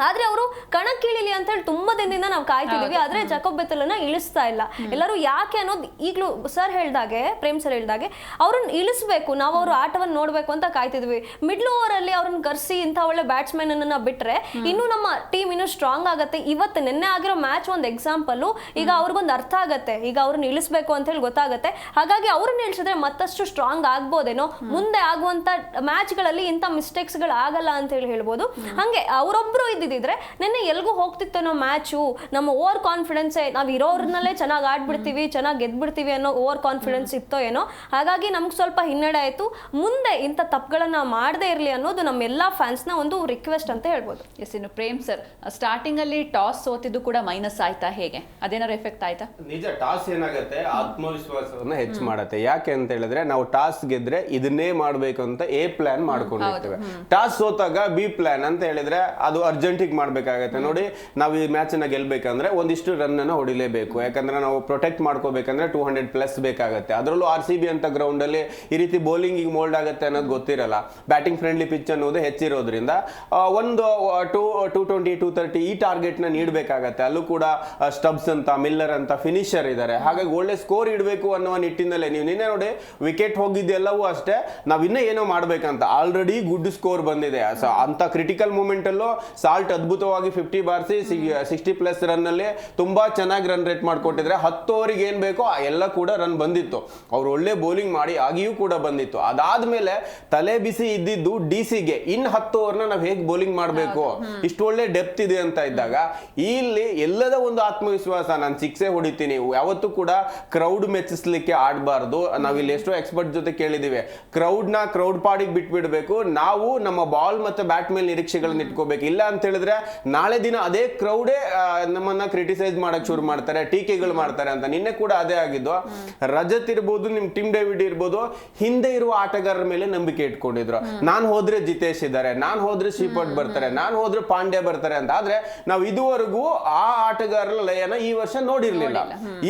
ಆದ್ರೆ ಅವರು ಕಣಕ್ಕಿಳಿಲಿ ಅಂತ ಹೇಳಿ ತುಂಬಾ ದಿನದಿಂದ ನಾವು ಕಾಯ್ತಿದೀವಿ. ಆದ್ರೆ ಜಾಕೋಬ್ ಬೆಥೆಲ್ನ ಇಳಿಸ್ತಾ ಇಲ್ಲ ಎಲ್ಲರೂ. ಯಾಕೆ ಅನ್ನೋದು ಈಗಲೂ ಸರ್ ಹೇಳ್ದಾಗೆ, ಪ್ರೇಮ್ ಸರ್ ಹೇಳ್ದಾಗೆ, ಅವ್ರನ್ನ ಇಳಿಸ್ಬೇಕು, ನಾವು ಅವ್ರ ಆಟವನ್ನು ನೋಡ್ಬೇಕು ಅಂತ ಕಾಯ್ತಿದ್ವಿ. ಮಿಡ್ಲ್ ಓವರ್ ಅಲ್ಲಿ ಅವ್ರನ್ನ ಕರ್ಸಿ ಇಂಥ ಒಳ್ಳೆ ಬ್ಯಾಟ್ಸ್ಮನ್ ಅನ್ನ ಬಿಟ್ರೆ ಇನ್ನು ನಮ್ಮ ಟೀಮ್ ಇನ್ನೂ ಸ್ಟ್ರಾಂಗ್ ಆಗತ್ತೆ. ಇವತ್ತು ನಿನ್ನೆ ಆಗಿರೋ ಮ್ಯಾಚ್ ಒಂದು ಎಕ್ಸಾಂಪಲ್. ಈಗ ಅವ್ರಿಗೊಂದು ಅರ್ಥ ಆಗತ್ತೆ, ಈಗ ಅವ್ರನ್ನ ಇಳಿಸ್ಬೇಕು ಅಂತ ಹೇಳಿ ಗೊತ್ತಾಗತ್ತೆ. ಹಾಗಾಗಿ ಅವ್ರನ್ನ ಇಳಿಸಿದ್ರೆ ಮತ್ತಷ್ಟು ಸ್ಟ್ರಾಂಗ್ ಆಗ್ಬೋದೇನೋ, ಮುಂದೆ ಆಗುವಂತ ಮ್ಯಾಚ್ ಗಳಲ್ಲಿ ಇಂಥ ಮಿಸ್ಟೇಕ್ಸ್ ಗಳು ಆಗಲ್ಲ ಅಂತ ಹೇಳಿ ಹೇಳ್ಬೋದು. ಹಂಗೆ ಅವರೊಬ್ರು ಇದ್ದಿದ್ರೆ ನಿನ್ನೆ ಎಲ್ಗೂ ಹೋಗ್ತಿತ್ತೇನೋ ಮ್ಯಾಚು. ನಮ್ಮ ಓವರ್ ಕಾನ್ಫಿಡೆನ್ಸ್, ನಾವ್ ಇರೋರ್ನಲ್ಲೇ ಚೆನ್ನಾಗಿ ಆಡ್ಬಿಡ್ತೀವಿ, ಚೆನ್ನಾಗಿ ಗೆದ್ಬಿಡ್ತೀವಿ ಅನ್ನೋ ಓವರ್ ಕಾನ್ಫಿಡೆನ್ಸ್ ಇತ್ತೋ ಏನೋ. ಹಾಗಾಗಿ ನಮ್ಗೆ ಸ್ವಲ್ಪ ಹಿನ್ನಡೆ ಆಯ್ತು. ಮುಂದೆ ಇಂಥ ತಪ್ಪುಗಳನ್ನ ಮಾಡದೇ ಇರಲಿ ಅನ್ನೋದು ನಮ್ಮೆಲ್ಲಾ ಫ್ಯಾನ್ಸ್ ನ ಒಂದು ರಿಕ್ವೆಸ್ಟ್ ಅಂತ ಹೇಳ್ಬೋದು. ಎಸ್, ಇನ್ನು ಪ್ರೇಮ್ ಸರ್, ಸ್ಟಾರ್ಟಿಂಗ್ ಅಲ್ಲಿ ಟಾಸ್ ಸೋತಿದ್ದು ಕೂಡ ಮೈನಸ್ ಆಯ್ತಾ ಹೇಗೆ? ಅದೇನಾದ್ರು ಎಫೆಕ್ಟ್ ಆಯ್ತಾ? ನಿಜ, ಟಾಸ್ ಏನಾಗುತ್ತೆ ಆತ್ಮವಿಶ್ವಾಸವನ್ನ ಹೆಚ್ಚು ಮಾಡುತ್ತೆ. ಯಾಕೆ ಅಂತ ಹೇಳಿದ್ರೆ ನಾವು ಟಾಸ್ ಗೆದ್ರೆ ಇದನ್ನೇ ಮಾಡ್ಬೇಕು ಅಂತ A ಪ್ಲಾನ್ ಮಾಡ್ಕೊಂಡಿರ್ತೇವೆ. ಟಾಸ್ ಸೋತಾಗ B ಪ್ಲಾನ್ ಅಂತ ಹೇಳಿದ್ರೆ ಅದು ಅರ್ಜೆಂಟ್ ಅರ್ಜೆಂಟಿಗೆ ಮಾಡಬೇಕಾಗತ್ತೆ. ನೋಡಿ ನಾವು ಈ ಮ್ಯಾಚನ್ನು ಗೆಲ್ಲಬೇಕಂದ್ರೆ ಒಂದಿಷ್ಟು ರನ್ನನ್ನು ಹೊಡಿಲೇಬೇಕು, ಯಾಕಂದ್ರೆ ನಾವು ಪ್ರೊಟೆಕ್ಟ್ ಮಾಡ್ಕೋಬೇಕಂದ್ರೆ 200+ ಬೇಕಾಗುತ್ತೆ. ಅದರಲ್ಲೂ RCB ಅಂತ ಗ್ರೌಂಡಲ್ಲಿ ಈ ರೀತಿ ಬೌಲಿಂಗಿಗೆ ಮೋಲ್ಡ್ ಆಗುತ್ತೆ ಅನ್ನೋದು ಗೊತ್ತಿರಲ್ಲ. ಬ್ಯಾಟಿಂಗ್ ಫ್ರೆಂಡ್ಲಿ ಪಿಚ್ ಅನ್ನೋದು ಹೆಚ್ಚಿರೋದ್ರಿಂದ ಒಂದು 220 230 ಈ ಟಾರ್ಗೆಟ್ನ ನೀಡಬೇಕಾಗತ್ತೆ. ಅಲ್ಲೂ ಕೂಡ ಸ್ಟಬ್ಸ್ ಅಂತ, ಮಿಲ್ಲರ್ ಅಂತ ಫಿನಿಷರ್ ಇದ್ದಾರೆ. ಹಾಗಾಗಿ ಒಳ್ಳೆ ಸ್ಕೋರ್ ಇಡಬೇಕು ಅನ್ನೋ ನಿಟ್ಟಿನಲ್ಲೇ ನೀವು ನಿನ್ನೆ ನೋಡಿ ವಿಕೆಟ್ ಹೋಗಿದ್ದೆಲ್ಲವೂ ಅಷ್ಟೇ, ನಾವು ಇನ್ನೂ ಏನೋ ಮಾಡ್ಬೇಕಂತ ಆಲ್ರೆಡಿ ಗುಡ್ ಸ್ಕೋರ್ ಬಂದಿದೆ. ಅಂತ ಕ್ರಿಟಿಕಲ್ ಮೂಮೆಂಟ್ ಅಲ್ಲೂ ಸಾಲ್ಟ್ ಅದ್ಭುತವಾಗಿ 50 ಬಾರಿಸಿ 60+ ರನ್ ಅಲ್ಲಿ ತುಂಬಾ ಚೆನ್ನಾಗಿ ರನ್ ರೇಟ್ ಮಾಡ್ಕೊಟ್ಟಿದ್ರೆ 10 ಓವರಿಗೆ ಏನ್ ಬೇಕೋ ಎಲ್ಲ ಕೂಡ ರನ್ ಬಂದಿತ್ತು. ಅವ್ರು ಒಳ್ಳೆ ಬೌಲಿಂಗ್ ಮಾಡಿ ಆಗಿಯೂ ಕೂಡ ಬಂದಿತ್ತು. ಅದಾದ್ಮೇಲೆ ತಲೆ ಬಿಸಿ ಇದ್ದಿದ್ದು DC-ಗೆ ಇನ್ 10 ಓವರ್ನ ನಾವು ಹೇಗೆ ಬೌಲಿಂಗ್ ಮಾಡಬೇಕು, ಇಷ್ಟು ಒಳ್ಳೆ ಡೆಪ್ತ್ ಇದೆ ಅಂತ ಇದ್ದಾಗ ಇಲ್ಲಿ ಎಲ್ಲದ ಒಂದು ಆತ್ಮವಿಶ್ವಾಸ, ನಾನು ಸಿಕ್ಸೇ ಹೊಡಿತೀನಿ. ಯಾವತ್ತೂ ಕೂಡ ಕ್ರೌಡ್ ಮೆಚ್ಚಿಸ್ಲಿಕ್ಕೆ ಆಡಬಾರ್ದು. ನಾವಿಲ್ಲಿ ಎಷ್ಟೋ ಎಕ್ಸ್ಪರ್ಟ್ ಜೊತೆ ಕೇಳಿದಿವಿ, ಕ್ರೌಡ್ ಪಾಡಿಗೆ ಬಿಟ್ಬಿಡ್ಬೇಕು, ನಾವು ನಮ್ಮ ಬಾಲ್ ಮತ್ತೆ ಬ್ಯಾಟ್ ಮೇಲೆ ನಿರೀಕ್ಷೆಗಳನ್ನ ಇಟ್ಕೋಬೇಕು. ಇಲ್ಲ ಅಂತ ಹೇಳಿದ್ರೆ ನಾಳೆ ದಿನ ಅದೇ ಕ್ರೌಡೇ ನಮ್ಮನ್ನ ಕ್ರಿಟಿಸೈಸ್ ಮಾಡಕ್ ಶುರು ಮಾಡ್ತಾರೆ, ಟೀಕೆಗಳು ಮಾಡ್ತಾರೆ ಅಂತ. ನಿನ್ನೆ ಕೂಡ ಅದೇ ಆಗಿದ್ದು. ರಜತ್ ಇರ್ಬೋದು, ನಿಮ್ ಟಿಮ್ ಡೇವಿಡ್ ಇರ್ಬೋದು, ಹಿಂದೆ ಇರುವ ಆಟಗಾರರ ಮೇಲೆ ನಂಬಿಕೆ ಇಟ್ಕೊಂಡಿದ್ರು. ನಾನ್ ಹೋದ್ರೆ ಜಿತೇಶ್ ಇದ್ದಾರೆ, ನಾನ್ ಹೋದ್ರೆ ಶ್ರೀಪಟ್ ಬರ್ತಾರೆ, ನಾನ್ ಹೋದ್ರೆ ಪಾಂಡ್ಯ ಬರ್ತಾರೆ ಅಂತ. ಆದ್ರೆ ನಾವು ಇದುವರೆಗೂ ಆ ಆಟಗಾರರ ಲಯನ ಈ ವರ್ಷ ನೋಡಿರ್ಲಿಲ್ಲ.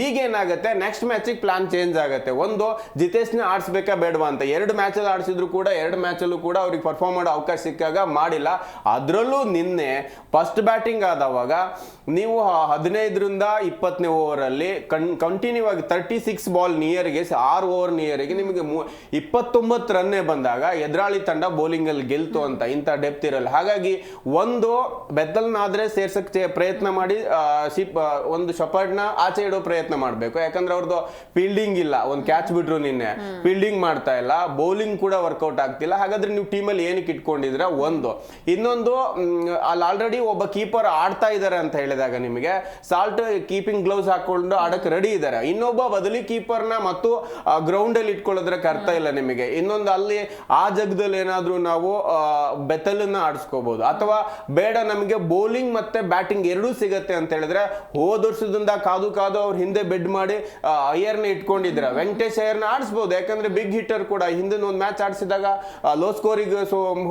ಈಗೇನಾಗತ್ತೆ, ನೆಕ್ಸ್ಟ್ ಮ್ಯಾಚಿಗೆ ಪ್ಲಾನ್ ಚೇಂಜ್ ಆಗುತ್ತೆ. ಒಂದು, ಜಿತೇಶ್ನ ಆಡಿಸ್ಬೇಕಾ ಬೇಡವಾ ಅಂತ. 2 ಮ್ಯಾಚಲ್ಲಿ ಆಡಿಸಿದ್ರು ಕೂಡ 2 ಮ್ಯಾಚಲ್ಲೂ ಕೂಡ ಅವ್ರಿಗೆ ಪರ್ಫಾರ್ಮ್ ಮಾಡೋ ಅವಕಾಶ ಸಿಕ್ಕಾಗ ಮಾಡಿಲ್ಲ. ಅದರಲ್ಲೂ ನಿನ್ನೆ ಫಸ್ಟ್ ಬ್ಯಾಟಿಂಗ್ ಆದವಾಗ ನೀವು 15ರಿಂದ 20ನೇ ಓವರಲ್ಲಿ ಕಂಟಿನ್ಯೂ ಆಗಿ 36 ಬಾಲ್ ನಿಯರ್ಗೆ 6 ಓವರ್ ನಿಯರ್ಗೆ ನಿಮಗೆ 29 ರನ್ನೇ ಬಂದಾಗ ಎದುರಾಳಿ ತಂಡ ಬೌಲಿಂಗ್ ಅಲ್ಲಿ ಗೆಲ್ತು ಅಂತ. ಇಂಥ ಡೆಪ್ತ್ ಇರಲ್ಲ. ಹಾಗಾಗಿ ಒಂದು ಬೆತ್ತಲ್ನಾದ್ರೆ ಸೇರ್ಸಕ್ಕೆ ಪ್ರಯತ್ನ ಮಾಡಿ ಒಂದು ಶಪರ್ಡ್ನ ಆಚೆ ಇಡೋ ಪ್ರಯತ್ನ ಮಾಡಬೇಕು. ಯಾಕಂದ್ರೆ ಅವ್ರದ್ದು ಫೀಲ್ಡಿಂಗ್ ಇಲ್ಲ. ಒಂದು ಕ್ಯಾಚ್ ಬಿಟ್ರು ನಿನ್ನೆ, ಫೀಲ್ಡಿಂಗ್ ಮಾಡ್ತಾ ಇಲ್ಲ, ಬೌಲಿಂಗ್ ಕೂಡ ವರ್ಕೌಟ್ ಆಗ್ತಿಲ್ಲ. ಹಾಗಾದ್ರೆ ನೀವು ಟೀಮಲ್ಲಿ ಏನಕ್ಕೆ ಇಟ್ಕೊಂಡಿದ್ರ? ಒಂದು. ಇನ್ನೊಂದು, ಅಲ್ಲಿ ಆಲ್ರೆಡಿ ಒಬ್ಬ ಕೀಪರ್ ಆಡ್ತಾ ಇದ್ದಾರೆ ಅಂತ ಹೇಳಿದಾಗ ನಿಮಗೆ ಸಾಲ್ಟ್ ಕೀಪಿಂಗ್ ಗ್ಲೌಸ್ ಹಾಕೊಂಡು ಆಡಕ್ಕೆ ರೆಡಿ ಇದ್ದಾರೆ. ಇನ್ನೊಬ್ಬ ಬದಲಿ ಕೀಪರ್ನ ಮತ್ತು ಗ್ರೌಂಡ್ ಅಲ್ಲಿ ಇಟ್ಕೊಳ್ಳೋದ್ರಕ್ಕೆ ಅರ್ಥ ಇಲ್ಲ ನಿಮಗೆ. ಇನ್ನೊಂದು, ಅಲ್ಲಿ ಆ ಜಗದಲ್ಲಿ ಏನಾದ್ರೂ ನಾವು ಬೆತ್ತಲನ್ನ ಆಡಿಸ್ಕೋಬಹುದು, ಅಥವಾ ಬೇಡ ನಮಗೆ ಬೌಲಿಂಗ್ ಮತ್ತೆ ಬ್ಯಾಟಿಂಗ್ ಎರಡೂ ಸಿಗತ್ತೆ ಅಂತ ಹೇಳಿದ್ರೆ ಹೋದ ವರ್ಷದಿಂದ ಕಾದು ಅವ್ರ ಹಿಂದೆ ಬೆಡ್ ಮಾಡಿ ಅಯ್ಯರ್ನ ಇಟ್ಕೊಂಡಿದ್ರ. ವೆಂಕಟೇಶ್ ಅಯ್ಯರ್ನ ಆಡಿಸಬಹುದು, ಯಾಕಂದ್ರೆ ಬಿಗ್ ಹಿಟ್ಟರ್ ಕೂಡ. ಹಿಂದಿನ ಒಂದು ಮ್ಯಾಚ್ ಆಡಿಸಿದಾಗ ಲೋ ಸ್ಕೋರಿಗೆ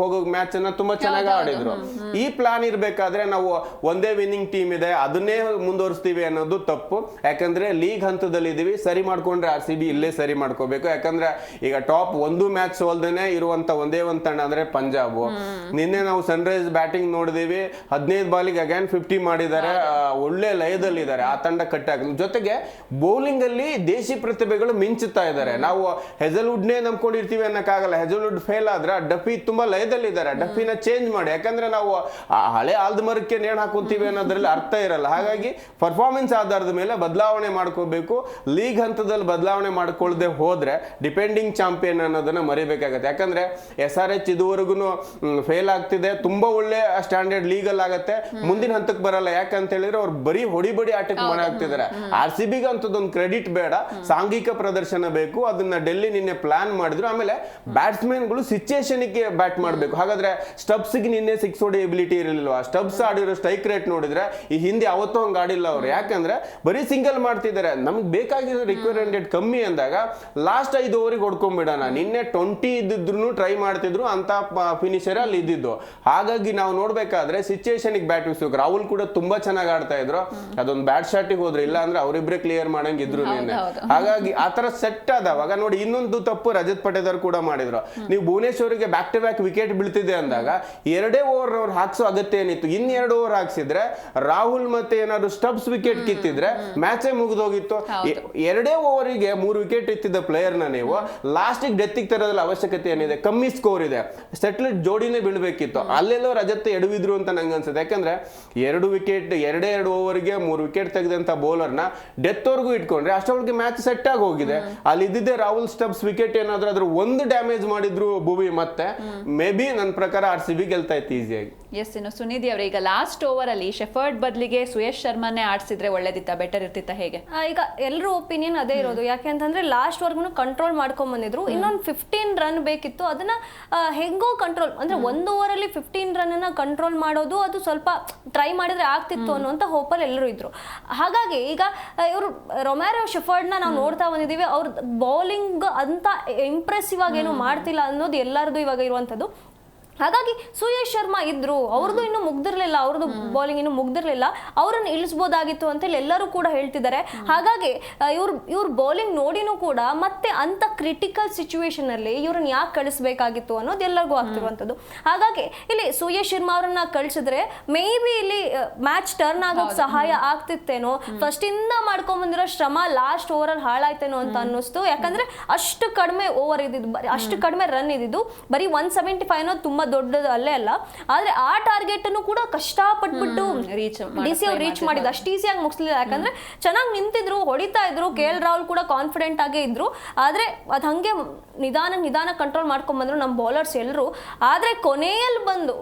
ಹೋಗೋ ಮ್ಯಾಚ್ ಅನ್ನ ತುಂಬಾ ಚೆನ್ನಾಗಿ ಆಡಿದ್ರು. ಈ ಪ್ಲಾನ್ ಇರ್ಬೇಕಾದ್ರೆ ನಾವು ಒಂದೇ ವಿನ್ನಿಂಗ್ ಟೀಮ್ ಇದೆ ಅದನ್ನೇ ಮುಂದುವರಿಸ್ತೀವಿ ಅನ್ನೋದು ತಪ್ಪು. ಯಾಕಂದ್ರೆ ಲೀಗ್ ಹಂತದಲ್ಲಿ ಇದೀವಿ, ಸರಿ ಮಾಡ್ಕೊಂಡ್ರೆ RCB ಇಲ್ಲೇ ಸರಿ ಮಾಡ್ಕೋಬೇಕು. ಯಾಕಂದ್ರೆ ಈಗ ಟಾಪ್ ಒಂದು ಮ್ಯಾಚ್ ಸೋಲ್ದೇನೆ ಇರುವಂತ ಒಂದೇ ಒಂದು ತಂಡ ಅಂದ್ರೆ ಪಂಜಾಬ್. ನಿನ್ನೆ ನಾವು ಸನ್ರೈಸ್ ಬ್ಯಾಟಿಂಗ್ ನೋಡಿದೀವಿ, 15 ಬಾಲಿಗೆ ಅಗೇನ್ 50 ಮಾಡಿದ್ದಾರೆ. ಒಳ್ಳೆ ಲಯದಲ್ಲಿದ್ದಾರೆ. ಆ ತಂಡ ಕಟ್ಟಾಗ ಜೊತೆಗೆ ಬೌಲಿಂಗ್ ಅಲ್ಲಿ ದೇಶಿ ಪ್ರತಿಭೆಗಳು ಮಿಂಚುತ್ತಾ ಇದ್ದಾರೆ. ನಾವು ಹೆಜಲ್ವುಡ್ನೇ ನಂಬ್ಕೊಂಡಿರ್ತೀವಿ ಅನ್ನಕ್ಕಾಗಲ್ಲ. ಹೆಜಲ್ವುಡ್ ಫೇಲ್ ಆದ್ರೆ ಡಫಿ ತುಂಬಾ ಲಯದಲ್ಲಿದ್ದಾರೆ. ಡಫಿನ ಚೇಂಜ್ ಮಾಡಿ, ಯಾಕಂದ್ರೆ ನಾವು ಹಳೆ ಆಲ್ದ ಮರಕ್ಕೆ ನೇಣು ಹಾಕುತ್ತೀವಿ ಅನ್ನೋದ್ರಲ್ಲಿ ಅರ್ಥ ಇರಲ್ಲ. ಹಾಗಾಗಿ ಪರ್ಫಾರ್ಮೆನ್ಸ್ ಆಧಾರದ ಮೇಲೆ ಬದಲಾವಣೆ ಮಾಡ್ಕೋಬೇಕು. ಲೀಗ್ ಹಂತದಲ್ಲಿ ಬದಲಾವಣೆ ಮಾಡ್ಕೊಳ್ಳದೆ ಹೋದ್ರೆ ಡಿಪೆಂಡಿಂಗ್ ಚಾಂಪಿಯನ್ ಅನ್ನೋದನ್ನ ಮರಿಬೇಕಾಗತ್ತೆ. ಯಾಕಂದ್ರೆ SRH ಇದುವರೆಗೂ ಫೇಲ್ ಆಗ್ತಿದೆ. ತುಂಬಾ ಒಳ್ಳೆ ಸ್ಟ್ಯಾಂಡರ್ಡ್ ಲೀಗಲ್ ಆಗತ್ತೆ, ಮುಂದಿನ ಹಂತಕ್ಕೆ ಬರಲ್ಲ. ಯಾಕಂತ ಹೇಳಿದ್ರೆ ಅವ್ರು ಬರೀ ಹೊಡಿ ಆಟಕ್ಕೆ ಮನೆ ಆಗ್ತಿದ್ದಾರೆ. RCBಗೆ ಅಂತದೊಂದು ಕ್ರೆಡಿಟ್ ಬೇಡ, ಸಾಂಘಿಕ ಪ್ರದರ್ಶನ ಬೇಕು. ಅದನ್ನ ಡೆಲ್ಲಿ ನಿನ್ನೆ ಪ್ಲಾನ್ ಮಾಡಿದ್ರು. ಆಮೇಲೆ ಬ್ಯಾಟ್ಸ್ಮನ್ಗಳು ಸಿಚುಯೇಷನ್ಗೆ ಬ್ಯಾಟ್ ಮಾಡಬೇಕು. ಹಾಗಾದ್ರೆ ಸ್ಟಬ್ಸ್ಗೆ ನಿನ್ನೆ 6 ಹೊಡಿ ಎಬಿಲಿಟಿ ಇರಲಿಲ್ವಾ? ಸ್ಟಬ್ಸ್ ಆಡಿರೋ ಸ್ಟ್ರೈಕ್ ರೇಟ್ ನೋಡಿದ್ರೆ ಈ ಹಿಂದೆ ಯಾವತ್ತೂ ಹಂಗೆ ಆಡಿಲ್ಲ ಅವ್ರು. ಯಾಕಂದ್ರೆ ಬರೀ ಸಿಂಗಲ್ ಮಾಡ್ತಿದ್ದಾರೆ. ನಮ್ಗೆ ಬೇಕಾಗಿರೋ ರಿಕ್ವೈರ್ಮೆಂಟ್ ರೇಟ್ ಕಮ್ಮಿ ಅಂದಾಗ ಲಾಸ್ಟ್ 5 ಓವರಿಗೆ ಹೊಡ್ಕೊಂಡ್ಬಿಡೋಣ. ನಿನ್ನೆ 20 ಇದ್ದಿದ್ರು ಟ್ರೈ ಮಾಡ್ತಿದ್ರು ಅಂತ ಫಿನಿಷರ್ ಅಲ್ಲಿ ಇದ್ದಿದ್ದು. ಹಾಗಾಗಿ ನಾವು ನೋಡ್ಬೇಕಾದ್ರೆ ಸಿಚುಯೇಷನ್ಗೆ ಬ್ಯಾಟ್ ಬಿಡಿಸ್ಬೇಕು. ರಾಹುಲ್ ಕೂಡ ತುಂಬಾ ಚೆನ್ನಾಗಿ ಆಡ್ತಾ ಇದ್ರು. ಅದೊಂದು ಬ್ಯಾಟ್ ಶಾಟಿಗೆ ಹೋದ್ರೆ, ಇಲ್ಲ ಅಂದ್ರೆ ಅವರಿಬ್ಬರೇ ಕ್ಲಿಯರ್ ಮಾಡಂಗಿದ್ರು ನಿನ್ನೆ. ಹಾಗಾಗಿ ಆತರ ಸೆಟ್ ಆದವಾಗ ನೋಡಿ, ಇನ್ನೊಂದು ತಪ್ಪು ರಜತ್ ಪಟೇದರ್ ಕೂಡ ಮಾಡಿದ್ರು. ನೀವು ಭುವನೇಶ್ವರಿಗೆ ಬ್ಯಾಕ್ ಟು ಬ್ಯಾಕ್ ವಿಕೆಟ್ ಬೀಳ್ತಿದೆ ಅಂದಾಗ 2 ಓವರ್ ಅವ್ರು ಹಾಕ್ಸೋ ಅಗತ್ಯ ಏನಿತ್ತು? 2 ಓವರ್ ಹಾಕ್ಸಿದ್ರೆ ರಾಹುಲ್ ಮತ್ತೆ ಏನಾದ್ರು ಸ್ಟಬ್ಸ್ ವಿಕೆಟ್ ಕಿತ್ತಿದ್ರೆ ಮ್ಯಾಚೇ ಮುಗಿದೋಗಿತ್ತು. 2 ಓವರಿಗೆ 3 ವಿಕೆಟ್ ಇತ್ತಿದ್ದ ಪ್ಲೇಯರ್ ನ ನೀವು ಲಾಸ್ಟಿಗೆ ಡೆತ್ತಿಗೆ ತರೋದ್ರಲ್ಲಿ ಅವಶ್ಯಕತೆ ಏನಿದೆ? ಕಮ್ಮಿ ಸ್ಕೋರ್ ಇದೆ, ಸೆಟ್ಲೆಟ್ ಜೋಡಿನೇ ಬೀಳ್ಬೇಕಿತ್ತು. ಅಲ್ಲೆಲ್ಲೋ ರಜತ್ ಎಡವಿದ್ರು ಅಂತ ನಂಗೆ ಅನ್ಸುತ್ತೆ. ಯಾಕಂದ್ರೆ 2 ವಿಕೆಟ್ 2 ಓವರ್ಗೆ 3 ವಿಕೆಟ್ ತೆಗೆದಂತ ಬೌಲರ್ನ ಡೆತ್ ವರ್ಗೂ ಇಟ್ಕೊಂಡ್ರೆ ಅಷ್ಟೊಳಗೆ ಮ್ಯಾಚ್ ಸೆಟ್ ಆಗಿ ಹೋಗಿದೆ. ಅಲ್ಲಿ ಇದ್ದಿದ್ದೆ ರಾಹುಲ್ ಸ್ಟಬ್ಸ್ ವಿಕೆಟ್ ಏನಾದ್ರು ಅದ್ರ ಒಂದು ಡ್ಯಾಮೇಜ್ ಮಾಡಿದ್ರು ಭುವಿ, ಮತ್ತೆ ಮೇ ಬಿ ನನ್ನ ಪ್ರಕಾರ RCB ಗೆಲ್ತಾ ಇತ್ತು ಈಸಿಯಾಗಿ. ಎಸ್, ಇನ್ನು ಸುನಿಧಿ ಅವರೇ, ಈಗ ಲಾಸ್ಟ್ ಓವರ್ ಅಲ್ಲಿ ಶೆಫರ್ಡ್ ಬದಲಿಗೆ ಸುಯೇಶ್ ಶರ್ಮಾನೇ ಆಡಿಸಿದ್ರೆ ಒಳ್ಳೇದಿತ್ತ, ಬೆಟರ್ ಇರ್ತಿತ್ತ, ಹೇಗೆ? ಈಗ ಎಲ್ಲರೂ ಒಪಿನಿಯನ್ ಅದೇ ಇರೋದು. ಯಾಕೆ ಅಂತಂದ್ರೆ ಲಾಸ್ಟ್ ವರ್ಗು ಕಂಟ್ರೋಲ್ ಮಾಡ್ಕೊಂಡ್ ಬಂದಿದ್ರು. ಇನ್ನೊಂದು 15 ರನ್ ಬೇಕಿತ್ತು. ಅದನ್ನ ಹೆಂಗೋ ಕಂಟ್ರೋಲ್, ಅಂದ್ರೆ 1 ಓವರ್ ಅಲ್ಲಿ 15 ರನ್ ಅನ್ನ ಕಂಟ್ರೋಲ್ ಮಾಡೋದು, ಅದು ಸ್ವಲ್ಪ ಟ್ರೈ ಮಾಡಿದ್ರೆ ಆಗ್ತಿತ್ತು ಅನ್ನುವಂತ ಹೋಪಲ್ಲಿ ಎಲ್ಲರೂ ಇದ್ರು. ಹಾಗಾಗಿ ಈಗ ಇವರು ರೊಮ್ಯಾರೋ ಶೆಫರ್ಡ್ನ ನಾವು ನೋಡ್ತಾ ಬಂದಿದ್ದೀವಿ. ಅವ್ರ ಬೌಲಿಂಗ್ ಅಂತ ಇಂಪ್ರೆಸಿವ್ ಆಗಿ ಏನು ಮಾಡ್ತಿಲ್ಲ ಅನ್ನೋದು ಎಲ್ಲರದು ಇವಾಗ ಇರುವಂಥದ್ದು. ಹಾಗಾಗಿ ಸುಯೇಶ್ ಶರ್ಮಾ ಇದ್ರು, ಅವ್ರದ್ದು ಇನ್ನೂ ಮುಗ್ದಿರ್ಲಿಲ್ಲ, ಅವ್ರದ್ದು ಬೌಲಿಂಗ್ ಇನ್ನೂ ಮುಗ್ದಿರ್ಲಿಲ್ಲ, ಅವ್ರನ್ನ ಇಳಿಸ್ಬೋದಾಗಿತ್ತು ಅಂತೇಳಿ ಎಲ್ಲರೂ ಕೂಡ ಹೇಳ್ತಿದ್ದಾರೆ. ಹಾಗಾಗಿ ಇವ್ರ ಬೌಲಿಂಗ್ ನೋಡಿನೂ ಕೂಡ ಮತ್ತೆ ಅಂತ ಕ್ರಿಟಿಕಲ್ ಸಿಚುವೇಶನ್ ಅಲ್ಲಿ ಇವ್ರನ್ನ ಯಾಕೆ ಕಳಿಸ್ಬೇಕಾಗಿತ್ತು ಅನ್ನೋದು ಎಲ್ಲರಿಗೂ ಆಗ್ತಿರುವಂತದ್ದು. ಹಾಗಾಗಿ ಇಲ್ಲಿ ಸುಯೇಶ್ ಶರ್ಮಾ ಅವ್ರನ್ನ ಕಳಿಸಿದ್ರೆ ಮೇ ಬಿ ಇಲ್ಲಿ ಮ್ಯಾಚ್ ಟರ್ನ್ ಆಗೋಕ್ ಸಹಾಯ ಆಗ್ತಿತ್ತೇನೋ, ಫಸ್ಟ್ ಇಂದ ಮಾಡ್ಕೊಂಡ್ ಬಂದಿರೋ ಶ್ರಮ ಲಾಸ್ಟ್ ಓವರ್ ಅಲ್ಲಿ ಹಾಳಾಯ್ತೇನೋ ಅಂತ ಅನ್ನಿಸ್ತು. ಯಾಕಂದ್ರೆ ಅಷ್ಟು ಕಡಿಮೆ ಓವರ್ ಇದ್ದಿದ್ದು, ಅಷ್ಟು ಕಡಿಮೆ ರನ್ ಇದ್ದಿದ್ದು, ಬರೀ 175 ಅನ್ನೋದು ತುಂಬಾ ದೊಡ್ಡದು ಅಲ್ಲೇ ಅಲ್ಲ, ಆದ್ರೆ ಆ ಟಾರ್ಗೆಟ್ ಅನ್ನು ಕೂಡ ಕಷ್ಟಪಟ್ಬಿಟ್ಟು ಡಿಸಿ ಅವ್ರು ರೀಚ್ ಮಾಡಿದ್ದು ಅಷ್ಟು ಈಸಿಯಾಗಿ ಮುಗಿಸ್ಲಿಲ್ಲ. ಯಾಕಂದ್ರೆ ಚೆನ್ನಾಗಿ ನಿಂತಿದ್ರು, ಹೊಡಿತಾ ಇದ್ರು, KL ರಾಹುಲ್ ಕೂಡ ಕಾನ್ಫಿಡೆಂಟ್ ಆಗೇ ಇದ್ರು, ಆದ್ರೆ ಅದ್ ಹಂಗೆ ನಿಧಾನ ಕಂಟ್ರೋಲ್ ಮಾಡ್ಕೊಂಡ್ ಬಂದ್ರು ನಮ್ಮ ಬೌಲರ್ಸ್ ಎಲ್ಲರೂ. ಆದ್ರೆ ಕೊನೆಯಲ್ಲಿ ಬಂದು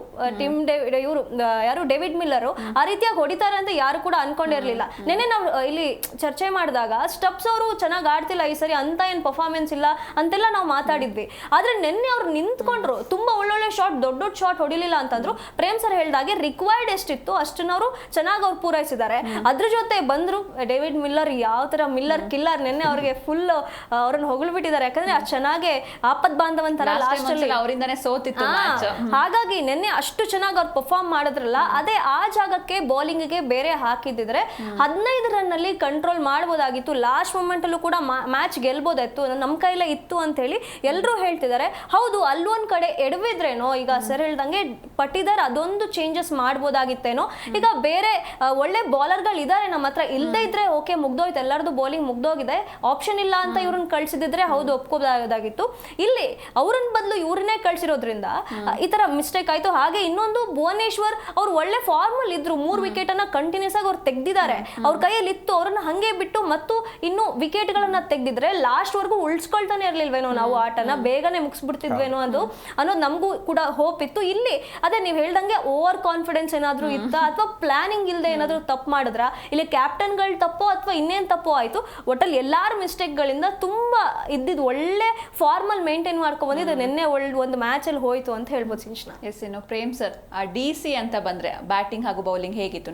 ಇವರು ಯಾರು ಡೇವಿಡ್ ಮಿಲ್ಲರ್ ಆ ರೀತಿಯಾಗಿ ಹೊಡಿತಾರೆ ಅಂತ ಯಾರು ಕೂಡ ಅನ್ಕೊಂಡಿರ್ಲಿಲ್ಲ. ನೆನ್ನೆ ನಾವು ಇಲ್ಲಿ ಚರ್ಚೆ ಮಾಡಿದಾಗ ಸ್ಟಬ್ಸ್ ಅವರು ಚೆನ್ನಾಗಿ ಆಡ್ತಿಲ್ಲ ಈ ಸರಿ, ಅಂತ ಏನ್ ಪರ್ಫಾರ್ಮೆನ್ಸ್ ಇಲ್ಲ ಅಂತೆಲ್ಲ ನಾವು ಮಾತಾಡಿದ್ವಿ. ಆದ್ರೆ ನಿನ್ನೆ ಅವ್ರು ನಿಂತ್ಕೊಂಡ್ರು, ತುಂಬಾ ಒಳ್ಳೊಳ್ಳೆ ಶಾಟ್, ದೊಡ್ಡ ಶಾಟ್ ಹೊಡಿಲಿಲ್ಲ ಅಂತಂದ್ರು. ಪ್ರೇಮ್ ಸರ್ ಹೇಳ್ದಾಗೆ ರಿಕ್ವೈರ್ಡ್ ಎಷ್ಟಿತ್ತು ಅಷ್ಟನ್ನ ಅವರು ಚೆನ್ನಾಗಿ ಅವ್ರು ಪೂರೈಸಿದ್ದಾರೆ. ಅದ್ರ ಜೊತೆ ಬಂದ್ರು ಡೇವಿಡ್ ಮಿಲ್ಲರ್, ಯಾವ ತರ ಮಿಲ್ಲರ್ ಕಿಲ್ಲರ್, ನಿನ್ನೆ ಅವ್ರಿಗೆ ಫುಲ್ ಅವ್ರನ್ನ ಹೊಗಳ್ಬಿಟ್ಟಿದ್ದಾರೆ. ಯಾಕಂದ್ರೆ ಅಷ್ಟು ಚೆನ್ನಾಗಿ ಆಪತ್ ಬಾಂಧವನ್ ತರ ಲಾಸ್ಟ್ ಅಲ್ಲಿ ಅವರಿಂದಾನೇ ಸೋತಿತ್ತು. ಹಾಗಾಗಿ ನಿನ್ನೆ ಅಷ್ಟು ಚೆನ್ನಾಗಿ ಅವ್ರು ಪರ್ಫಾರ್ಮ್ ಮಾಡಿದ್ರಲ್ಲ, ಅದೇ ಆ ಜಾಗಕ್ಕೆ ಬೌಲಿಂಗ್ ಗೆ ಬೇರೆ ಹಾಕಿದ್ರೆ 15 ರನ್ ಅಲ್ಲಿ ಕಂಟ್ರೋಲ್ ಮಾಡಬಹುದಾಗಿತ್ತು. ಲಾಸ್ಟ್ ಮೂಮೆಂಟ್ ಅಲ್ಲೂ ಕೂಡ ಮ್ಯಾಚ್ ಗೆಲ್ಬೋದಾಯ್ತು, ನಮ್ ಕೈಲೇ ಇತ್ತು ಅಂತ ಹೇಳಿ ಎಲ್ಲರೂ ಹೇಳ್ತಿದ್ದಾರೆ. ಹೌದು, ಅಲ್ಲೊಂದ್ ಕಡೆ ಎಡವಿದ್ರೇನೋ, ಈಗ ಸರ್ ಹೇಳ್ದಂಗೆ ಪಟ್ಟಿದಾರ್ ಅದೊಂದು ಚೇಂಜಸ್ ಮಾಡ್ಬೋದಾಗಿತ್ತೇನೋ. ಈಗ ಬೇರೆ ಒಳ್ಳೆ ಬೌಲರ್ಗಳು ಇದಾರೆ ನಮ್ಮ ಹತ್ರ, ಇಲ್ದೇ ಇದ್ರೆ ಓಕೆ ಮುಗ್ದೋಯ್ತು, ಎಲ್ಲರದು ಬೌಲಿಂಗ್ ಮುಗ್ದೋಗಿದೆ, ಆಪ್ಷನ್ ಇಲ್ಲ ಅಂತ ಇವ್ರನ್ನ ಕಳ್ಸಿದ್ರೆ ಹೌದು ಒಪ್ಕೋಬಹುದಾಗಿತ್ತು. ಇಲ್ಲಿ ಅವ್ರನ್ನ ಬದಲು ಇವ್ರನ್ನೇ ಕಳ್ಸಿರೋದ್ರಿಂದ ಈ ತರ ಮಿಸ್ಟೇಕ್ ಆಯ್ತು. ಹಾಗೆ ಇನ್ನೊಂದು ಭುವನೇಶ್ವರ್ ಅವ್ರು ಒಳ್ಳೆ ಫಾರ್ಮ್ ಅಲ್ಲಿ ಇದ್ರು, 3 ವಿಕೆಟ್ ಅನ್ನ ಕಂಟಿನ್ಯೂಸ್ ಆಗಿ ಅವ್ರು ತೆಗ್ದಿದ್ದಾರೆ, ಅವ್ರ ಕೈಯಲ್ಲಿ ಇತ್ತು, ಅವ್ರನ್ನ ಹಂಗೆ ಬಿಟ್ಟು ಮತ್ತು ಇನ್ನು ವಿಕೆಟ್ ಗಳನ್ನ ತೆಗ್ದಿದ್ರೆ ಲಾಸ್ಟ್ ವರ್ಗು ಉಳಿಸ್ಕೊಳ್ತಾನೆ ಇರ್ಲಿಲ್ವೇನೋ, ನಾವು ಆಟನ ಬೇಗನೆ ಮುಗಿಸ್ಬಿಡ್ತಿದ್ವೇನೋ ಅನ್ನೋದು ನಮಗೂ ಕೂಡ ಹೋಪ್ ಇತ್ತು. ಇಲ್ಲಿ ಅದೇ ನೀವು ಹೇಳ್ದಂಗೆ ಓವರ್ ಕಾನ್ಫಿಡೆನ್ಸ್ ಏನಾದ್ರು ಇತ್ತ, ಅಥವಾ ಪ್ಲಾನಿಂಗ್ ಇಲ್ಲದೆ ಏನಾದ್ರು ತಪ್ಪು ಮಾಡಿದ್ರ, ಇಲ್ಲಿ ಕ್ಯಾಪ್ಟನ್ ಗಳು ತಪ್ಪೋ ಅಥವಾ ಇನ್ನೇನ್ ತಪ್ಪೋ ಆಯ್ತು. ಒಟ್ಟಲ್ಲಿ ಎಲ್ಲಾರ ಮಿಸ್ಟೇಕ್ ಗಳಿಂದ ತುಂಬಾ ಇದ್ದಿದ್ದು ಒಳ್ಳೆ ಫಾರ್ಮಲ್ ಮೇಂಟೈನ್ ಮಾಡ್ಕೊಂಡ್ ಬಂದಿದ್ದು ನಿನ್ನೆ ಒಂದು ಮ್ಯಾಚ್ ಅಲ್ಲಿ ಹೋಯ್ತು ಅಂತ ಹೇಳ್ಬೋದು ಸಿಂಚನ. ಎಸ್, ಇನ್ನು ಪ್ರೇಮ್ ಸರ್, ಆ DC ಅಂತ ಬಂದ್ರೆ ಬ್ಯಾಟಿಂಗ್ ಹಾಗೂ ಬೌಲಿಂಗ್ ಹೇಗಿತ್ತು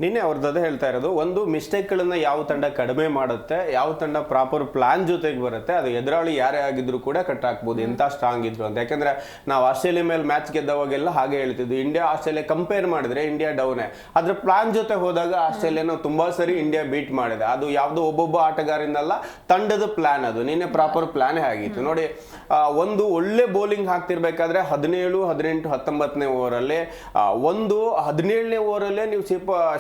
ನಿನ್ನೆ ಅವ್ರದ್ದು ಹೇಳ್ತಾ ಇರೋದು, ಒಂದು ಮಿಸ್ಟೇಕ್ಗಳನ್ನ ಯಾವ ತಂಡ ಕಡಿಮೆ ಮಾಡುತ್ತೆ, ಯಾವ ತಂಡ ಪ್ರಾಪರ್ ಪ್ಲಾನ್ ಜೊತೆಗೆ ಬರುತ್ತೆ, ಅದು ಎದುರಾಳಿ ಯಾರೇ ಆಗಿದ್ರು ಕೂಡ ಕಟ್ ಹಾಕ್ಬೋದು, ಎಂತ ಸ್ಟ್ರಾಂಗ್ ಇದ್ರು ಅಂತ. ಯಾಕಂದ್ರೆ ನಾವು ಆಸ್ಟ್ರೇಲಿಯಾ ಮೇಲೆ ಮ್ಯಾಚ್ ಗೆದ್ದವಾಗೆಲ್ಲ ಹಾಗೆ ಹೇಳ್ತಿದ್ವಿ, ಇಂಡಿಯಾ ಆಸ್ಟ್ರೇಲಿಯಾ ಕಂಪೇರ್ ಮಾಡಿದ್ರೆ ಇಂಡಿಯಾ ಡೌನೇ, ಅದ್ರ ಪ್ಲಾನ್ ಜೊತೆ ಹೋದಾಗ ಆಸ್ಟ್ರೇಲಿಯಾನ ತುಂಬಾ ಸರಿ ಇಂಡಿಯಾ ಬೀಟ್ ಮಾಡಿದೆ. ಅದು ಯಾವ್ದೋ ಒಬ್ಬೊಬ್ಬ ಆಟಗಾರರಿಂದಲ್ಲ, ತಂಡದ ಪ್ಲಾನ್ ಅದು. ನಿನ್ನೆ ಪ್ರಾಪರ್ ಪ್ಲಾನೇ ಆಗಿತ್ತು ನೋಡಿ. ಒಂದು ಒಳ್ಳೆ ಬೌಲಿಂಗ್ ಹಾಕ್ತಿರ್ಬೇಕಾದ್ರೆ 17, 18, 19ನೇ ಓವರಲ್ಲಿ, ಒಂದು 17ನೇ ಓವರಲ್ಲೇ ನೀವು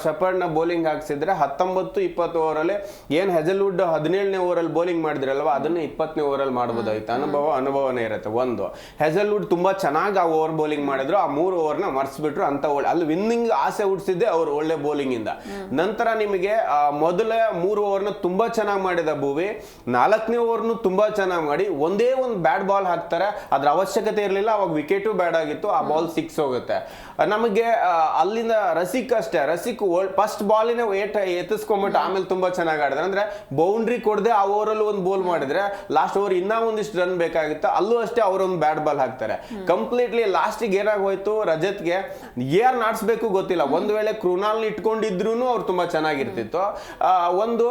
ಶಪರ್ಡ್ನ ಬೌಲಿಂಗ್ ಹಾಕ್ಸಿದ್ರೆ 19, 20 ಓವರಲ್ಲಿ ಏನ್ ಹೆಜಲ್ವುಡ್ 17ನೇ ಓವರಲ್ಲಿ ಬೌಲಿಂಗ್ ಮಾಡಿದ್ರಲ್ವ, ಅದನ್ನ 20ನೇ ಓವರಲ್ಲಿ ಮಾಡ್ಬೋದಾಯ್ತು. ಅನುಭವನೇ ಇರುತ್ತೆ. ಒಂದು ಹೆಜಲ್ವುಡ್ ತುಂಬಾ ಚೆನ್ನಾಗಿ ಆ ಓವರ್ ಬೌಲಿಂಗ್ ಮಾಡಿದ್ರು, ಆ 3 ಓವರ್ನ ಮರ್ಸ್ಬಿಟ್ರು. ಅಂತ ಅಲ್ಲಿ ವಿನ್ನಿಂಗ್ ಆಸೆ ಹುಟ್ಟಿಸಿದ್ದೆ ಅವ್ರು ಒಳ್ಳೆ ಬೌಲಿಂಗ್ ಇಂದ. ನಂತರ ನಿಮಗೆ ಮೊದಲ 3 ಓವರ್ನ ತುಂಬಾ ಚೆನ್ನಾಗಿ ಮಾಡಿದ ಭುವಿ, 4ನೇ ಓವರ್ನು ತುಂಬಾ ಚೆನ್ನಾಗಿ ಮಾಡಿ ಒಂದೇ ಒಂದು ಬ್ಯಾಟ್ ಬಾಲ್ ಹಾಕ್ತಾರೆ, ಅದ್ರ ಅವಶ್ಯಕತೆ ಇರಲಿಲ್ಲ, ಅವಾಗ ವಿಕೆಟು ಬ್ಯಾಡ್ ಆಗಿತ್ತು, ಆ ಬಾಲ್ 6 ಹೋಗುತ್ತೆ. ನಮಗೆ ಅಲ್ಲಿಂದ ರಸಿಕ್ ಅಷ್ಟೇ, ರಸಿಕ್ ಫಸ್ಟ್ ಬಾಲಿನ ಎತ್ತಿಸ್ಕೊಂಡ್ಬಿಟ್ಟು ಆಮೇಲೆ ತುಂಬಾ ಚೆನ್ನಾಗಿ ಆಡಿದ್ರೆ, ಅಂದ್ರೆ ಬೌಂಡ್ರಿ ಕೊಡದೆ ಆ ಓವರ್ ಅಲ್ಲಿ ಒಂದು ಬೋಲ್ ಮಾಡಿದ್ರೆ ಲಾಸ್ಟ್ ಓವರ್ ಇನ್ನ ಒಂದಿಷ್ಟು ರನ್ ಬೇಕಾಗಿತ್ತು, ಅಲ್ಲೂ ಅಷ್ಟೇ ಅವರೊಂದು ಬ್ಯಾಟ್ ಬಾಲ್ ಹಾಕ್ತಾರೆ. ಕಂಪ್ಲೀಟ್ಲಿ ಲಾಸ್ಟಿಗೆ ಏನಾಗಿ ಹೋಯ್ತು, ರಜತ್ಗೆ ಯಾರು ನಾಡ್ಸ್ಬೇಕು ಗೊತ್ತಿಲ್ಲ. ಒಂದು ವೇಳೆ ಕೃಣಾಲ್ ಇಟ್ಕೊಂಡಿದ್ರು ಅವ್ರು ತುಂಬಾ ಚೆನ್ನಾಗಿರ್ತಿತ್ತು. ಒಂದು